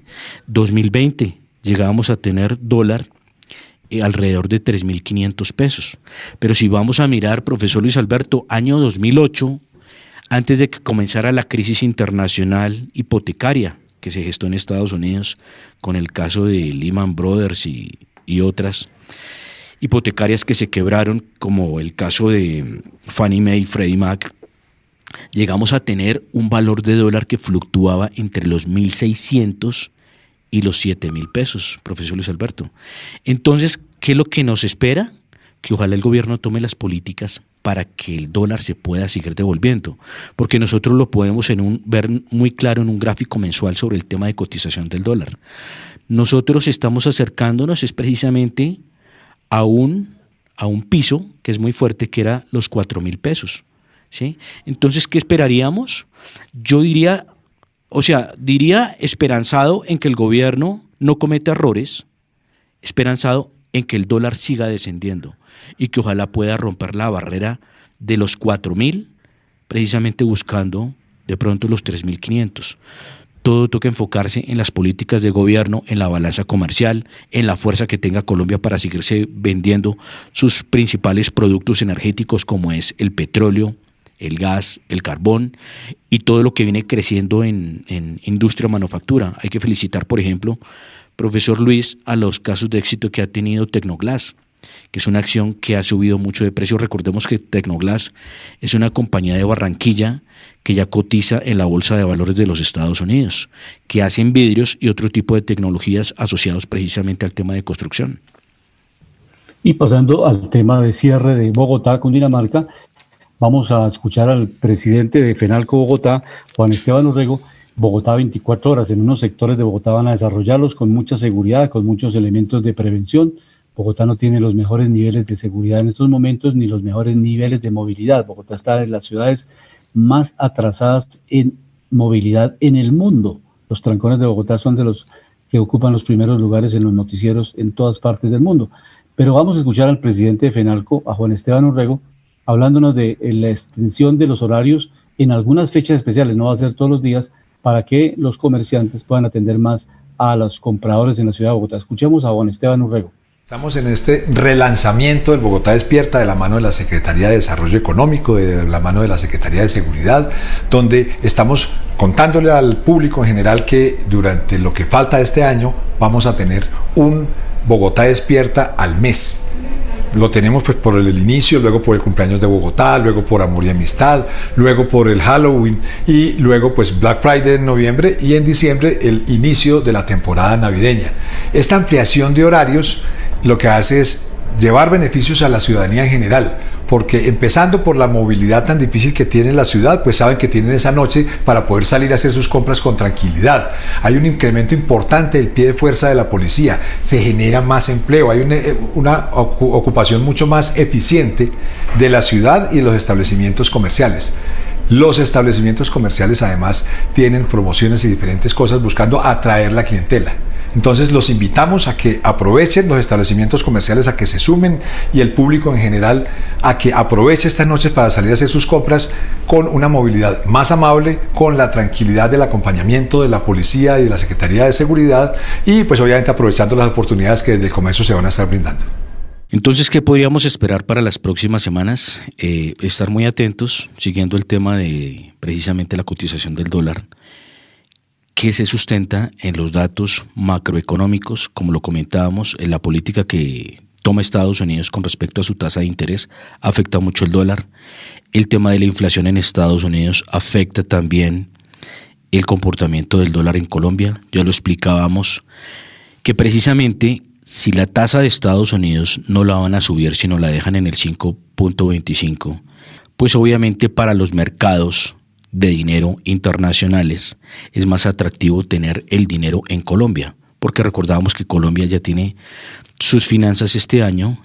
2020 llegábamos a tener dólar alrededor de 3.500 pesos. Pero si vamos a mirar, profesor Luis Alberto, año 2008, antes de que comenzara la crisis internacional hipotecaria que se gestó en Estados Unidos con el caso de Lehman Brothers y otras hipotecarias que se quebraron, como el caso de Fannie Mae y Freddie Mac, llegamos a tener un valor de dólar que fluctuaba entre los 1.600 y los 7.000 pesos, profesor Luis Alberto. Entonces, ¿qué es lo que nos espera? Que ojalá el gobierno tome las políticas para que el dólar se pueda seguir devolviendo, porque nosotros lo podemos ver muy claro en un gráfico mensual sobre el tema de cotización del dólar. Nosotros estamos acercándonos es precisamente a un piso que es muy fuerte, que era los 4.000 pesos, ¿sí? Entonces, ¿qué esperaríamos? Yo diría esperanzado en que el gobierno no cometa errores, esperanzado en que el dólar siga descendiendo y que ojalá pueda romper la barrera de los 4.000, precisamente buscando de pronto los 3.500. Todo toca enfocarse en las políticas de gobierno, en la balanza comercial, en la fuerza que tenga Colombia para seguirse vendiendo sus principales productos energéticos, como es el petróleo, el gas, el carbón y todo lo que viene creciendo en industria manufactura. Hay que felicitar, por ejemplo, profesor Luis, a los casos de éxito que ha tenido Tecnoglass, que es una acción que ha subido mucho de precio. Recordemos que Tecnoglass es una compañía de Barranquilla que ya cotiza en la Bolsa de Valores de los Estados Unidos, que hacen vidrios y otro tipo de tecnologías asociados precisamente al tema de construcción. Y pasando al tema de cierre de Bogotá, Cundinamarca, vamos a escuchar al presidente de FENALCO Bogotá, Juan Esteban Urrego. Bogotá 24 horas, en unos sectores de Bogotá van a desarrollarlos con mucha seguridad, con muchos elementos de prevención. Bogotá no tiene los mejores niveles de seguridad en estos momentos, ni los mejores niveles de movilidad. Bogotá está en las ciudades más atrasadas en movilidad en el mundo. Los trancones de Bogotá son de los que ocupan los primeros lugares en los noticieros en todas partes del mundo. Pero vamos a escuchar al presidente de FENALCO, a Juan Esteban Urrego, hablándonos de la extensión de los horarios en algunas fechas especiales, no va a ser todos los días, para que los comerciantes puedan atender más a los compradores en la ciudad de Bogotá. Escuchemos a Juan Esteban Urrego. Estamos en este relanzamiento del Bogotá Despierta de la mano de la Secretaría de Desarrollo Económico, de la mano de la Secretaría de Seguridad, donde estamos contándole al público en general que durante lo que falta de este año vamos a tener un Bogotá Despierta al mes. Lo tenemos pues por el inicio, luego por el cumpleaños de Bogotá, luego por Amor y Amistad, luego por el Halloween y luego pues Black Friday en noviembre y en diciembre el inicio de la temporada navideña. Esta ampliación de horarios lo que hace es llevar beneficios a la ciudadanía en general, porque empezando por la movilidad tan difícil que tiene la ciudad, pues saben que tienen esa noche para poder salir a hacer sus compras con tranquilidad. Hay un incremento importante del pie de fuerza de la policía, se genera más empleo, hay una ocupación mucho más eficiente de la ciudad y de los establecimientos comerciales. Los establecimientos comerciales además tienen promociones y diferentes cosas buscando atraer la clientela. Entonces los invitamos a que aprovechen los establecimientos comerciales, a que se sumen, y el público en general a que aproveche estas noches para salir a hacer sus compras con una movilidad más amable, con la tranquilidad del acompañamiento de la policía y de la Secretaría de Seguridad, y pues obviamente aprovechando las oportunidades que desde el comercio se van a estar brindando. Entonces, ¿qué podríamos esperar para las próximas semanas? Estar muy atentos, siguiendo el tema de precisamente la cotización del dólar, que se sustenta en los datos macroeconómicos, como lo comentábamos, en la política que toma Estados Unidos con respecto a su tasa de interés, afecta mucho el dólar. El tema de la inflación en Estados Unidos afecta también el comportamiento del dólar en Colombia. Ya lo explicábamos, que precisamente si la tasa de Estados Unidos no la van a subir, sino la dejan en el 5.25, pues obviamente para los mercados de dinero internacionales es más atractivo tener el dinero en Colombia, porque recordamos que Colombia ya tiene sus finanzas este año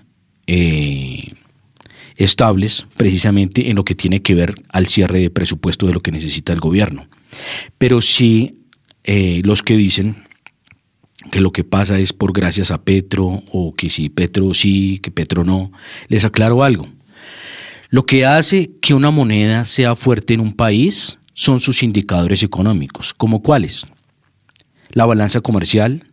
estables, precisamente en lo que tiene que ver al cierre de presupuesto de lo que necesita el gobierno. Pero sí, los que dicen que lo que pasa es por gracias a Petro, o que si Petro sí, que Petro no, les aclaro algo. Lo que hace que una moneda sea fuerte en un país son sus indicadores económicos. ¿Como cuáles? La balanza comercial,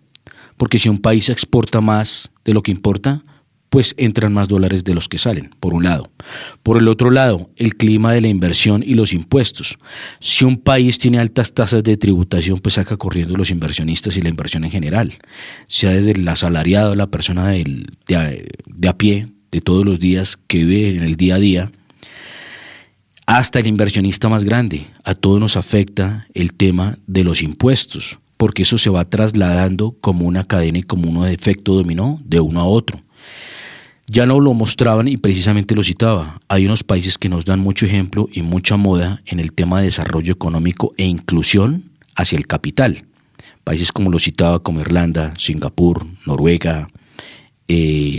porque si un país exporta más de lo que importa, pues entran más dólares de los que salen, por un lado. Por el otro lado, el clima de la inversión y los impuestos. Si un país tiene altas tasas de tributación, pues saca corriendo los inversionistas y la inversión en general, sea desde el asalariado, la persona de a pie, de todos los días que vive en el día a día, hasta el inversionista más grande. A todos nos afecta el tema de los impuestos, porque eso se va trasladando como una cadena y como un efecto dominó de uno a otro. Ya no lo mostraban y precisamente lo citaba. Hay unos países que nos dan mucho ejemplo y mucha moda en el tema de desarrollo económico e inclusión hacia el capital. Países como lo citaba, como Irlanda, Singapur, Noruega,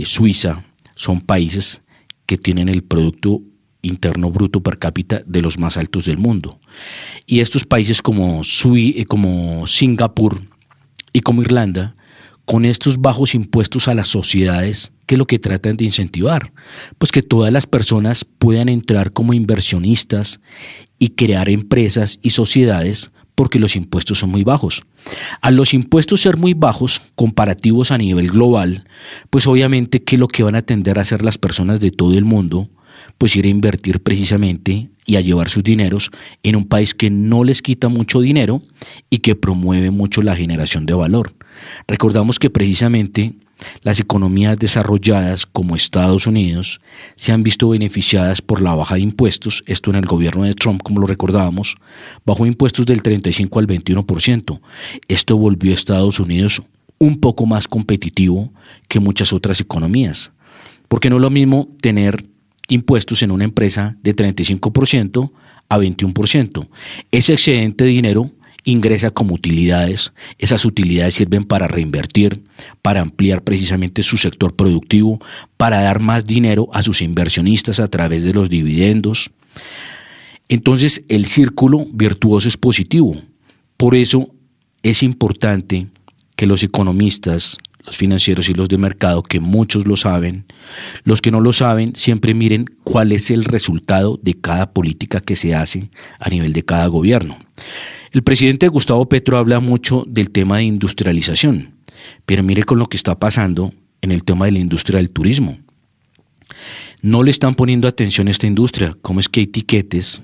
Suiza, son países que tienen el Producto Interno Bruto per cápita de los más altos del mundo. Y estos países como Singapur y como Irlanda, con estos bajos impuestos a las sociedades, ¿qué es lo que tratan de incentivar? Pues que todas las personas puedan entrar como inversionistas y crear empresas y sociedades, porque los impuestos son muy bajos. A los impuestos ser muy bajos, comparativos a nivel global, pues obviamente que lo que van a tender a hacer las personas de todo el mundo, pues ir a invertir precisamente y a llevar sus dineros en un país que no les quita mucho dinero y que promueve mucho la generación de valor. Recordamos que precisamente las economías desarrolladas como Estados Unidos se han visto beneficiadas por la baja de impuestos. Esto en el gobierno de Trump, como lo recordábamos, bajó impuestos del 35 al 21%. Esto volvió a Estados Unidos un poco más competitivo que muchas otras economías, porque no es lo mismo tener impuestos en una empresa de 35% a 21%. Ese excedente de dinero ingresa como utilidades. Esas utilidades sirven para reinvertir, para ampliar precisamente su sector productivo, para dar más dinero a sus inversionistas a través de los dividendos. Entonces el círculo virtuoso es positivo. Por eso es importante que los economistas, los financieros y los de mercado, que muchos lo saben, los que no lo saben, siempre miren cuál es el resultado de cada política que se hace a nivel de cada gobierno. El presidente Gustavo Petro habla mucho del tema de industrialización, pero mire con lo que está pasando en el tema de la industria del turismo. No le están poniendo atención a esta industria. ¿Cómo es que hay tiquetes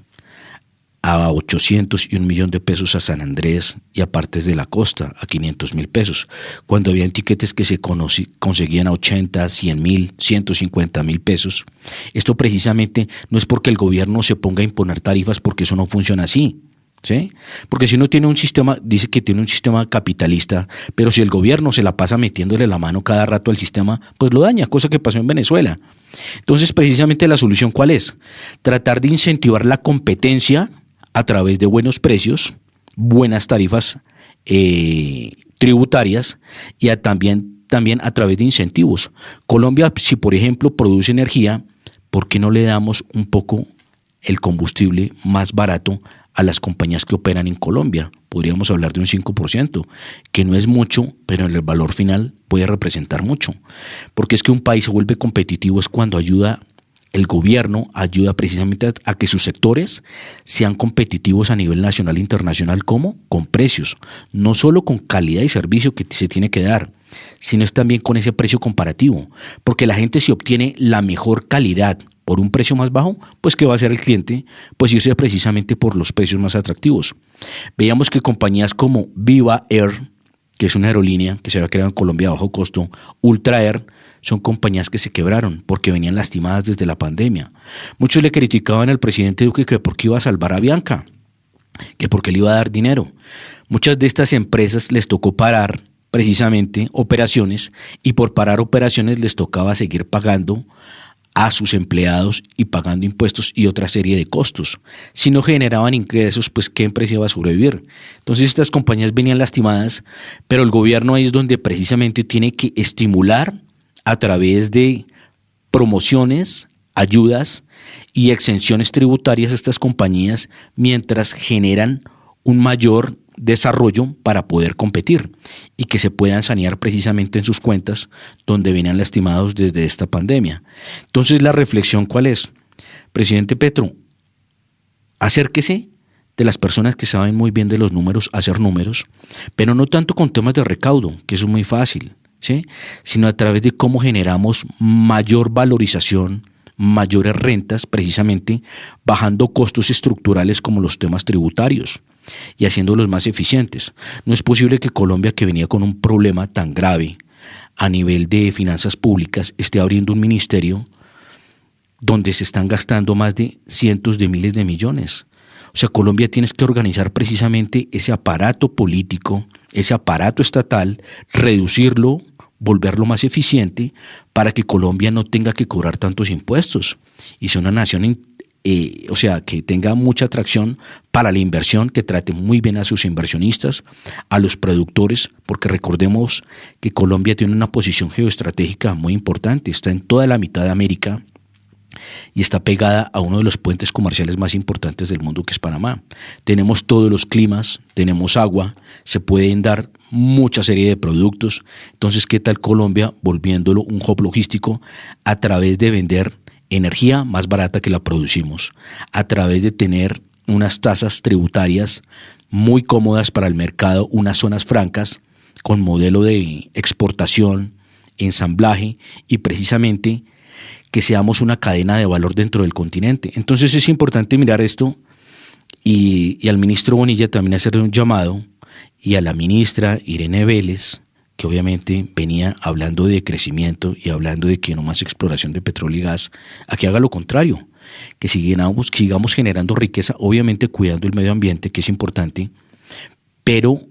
a 800 y 1 millón de pesos a San Andrés y a partes de la costa a 500.000 pesos, cuando habían tiquetes que se conseguían a 80, 100.000, 150.000 pesos? Esto precisamente no es porque el gobierno se ponga a imponer tarifas, porque eso no funciona así, ¿sí? Porque si uno tiene un sistema, dice que tiene un sistema capitalista, pero si el gobierno se la pasa metiéndole la mano cada rato al sistema, pues lo daña, cosa que pasó en Venezuela. Entonces, precisamente la solución, ¿cuál es? Tratar de incentivar la competencia a través de buenos precios, buenas tarifas tributarias y también a través de incentivos. Colombia, si por ejemplo produce energía, ¿por qué no le damos un poco el combustible más barato a las compañías que operan en Colombia. Podríamos hablar de un 5%, que no es mucho, pero en el valor final puede representar mucho. Porque es que un país se vuelve competitivo es cuando el gobierno ayuda precisamente a que sus sectores sean competitivos a nivel nacional e internacional. ¿Cómo? Con precios, no solo con calidad y servicio que se tiene que dar, sino es también con ese precio comparativo, porque la gente, si obtiene la mejor calidad por un precio más bajo, pues ¿qué va a hacer el cliente? Pues irse precisamente por los precios más atractivos. Veíamos que compañías como Viva Air, que es una aerolínea que se había creado en Colombia a bajo costo, Ultra Air, son compañías que se quebraron porque venían lastimadas desde la pandemia. Muchos le criticaban al presidente Duque que por qué iba a salvar a Avianca, que por qué le iba a dar dinero. Muchas de estas empresas les tocó parar precisamente operaciones, y por parar operaciones les tocaba seguir pagando a sus empleados y pagando impuestos y otra serie de costos. Si no generaban ingresos, pues ¿qué empresa iba a sobrevivir? Entonces estas compañías venían lastimadas, pero el gobierno ahí es donde precisamente tiene que estimular a través de promociones, ayudas y exenciones tributarias a estas compañías mientras generan un mayor desarrollo para poder competir y que se puedan sanear precisamente en sus cuentas donde venían lastimados desde esta pandemia. Entonces, la reflexión, ¿cuál es? Presidente Petro, acérquese de las personas que saben muy bien de los números, hacer números, pero no tanto con temas de recaudo, que eso es muy fácil, ¿sí? Sino a través de cómo generamos mayor valorización, mayores rentas, precisamente bajando costos estructurales como los temas tributarios y haciéndolos más eficientes. No es posible que Colombia, que venía con un problema tan grave a nivel de finanzas públicas, esté abriendo un ministerio donde se están gastando más de cientos de miles de millones. O sea, Colombia tiene que organizar precisamente ese aparato político, ese aparato estatal, reducirlo, volverlo más eficiente para que Colombia no tenga que cobrar tantos impuestos y sea una nación que tenga mucha atracción para la inversión, que trate muy bien a sus inversionistas, a los productores, porque recordemos que Colombia tiene una posición geoestratégica muy importante, está en toda la mitad de América y está pegada a uno de los puentes comerciales más importantes del mundo, que es Panamá. Tenemos todos los climas, tenemos agua, se pueden dar mucha serie de productos. Entonces, ¿qué tal Colombia volviéndolo un hub logístico a través de vender energía más barata que la producimos, a través de tener unas tasas tributarias muy cómodas para el mercado, unas zonas francas con modelo de exportación, ensamblaje y precisamente que seamos una cadena de valor dentro del continente? Entonces es importante mirar esto y al ministro Bonilla también hacerle un llamado, y a la ministra Irene Vélez, que obviamente venía hablando de crecimiento y hablando de que no más exploración de petróleo y gas, a que haga lo contrario, que sigamos generando riqueza, obviamente cuidando el medio ambiente, que es importante, pero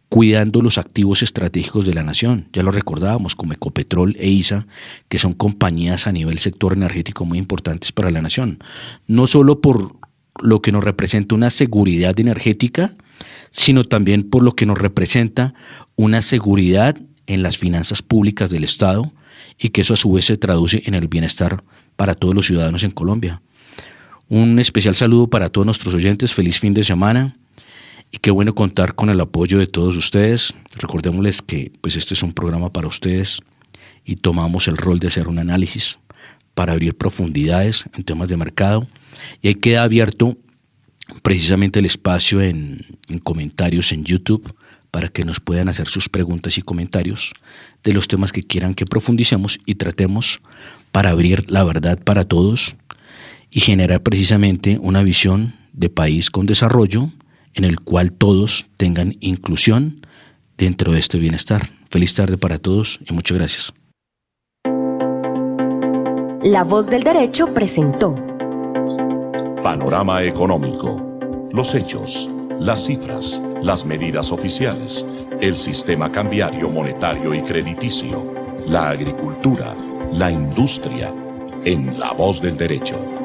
cuidando los activos estratégicos de la nación. Ya lo recordábamos, como Ecopetrol e ISA, que son compañías a nivel sector energético muy importantes para la nación, no solo por lo que nos representa una seguridad energética, sino también por lo que nos representa una seguridad en las finanzas públicas del Estado, y que eso a su vez se traduce en el bienestar para todos los ciudadanos en Colombia. Un especial saludo para todos nuestros oyentes, feliz fin de semana, y qué bueno contar con el apoyo de todos ustedes. Recordémosles que pues este es un programa para ustedes y tomamos el rol de hacer un análisis para abrir profundidades en temas de mercado, y ahí queda abierto precisamente el espacio en comentarios en YouTube para que nos puedan hacer sus preguntas y comentarios de los temas que quieran que profundicemos y tratemos para abrir la verdad para todos y generar precisamente una visión de país con desarrollo en el cual todos tengan inclusión dentro de este bienestar. Feliz tarde para todos y muchas gracias. La Voz del Derecho presentó Panorama Económico. Los hechos, las cifras, las medidas oficiales, el sistema cambiario, monetario y crediticio, la agricultura, la industria, en La Voz del Derecho.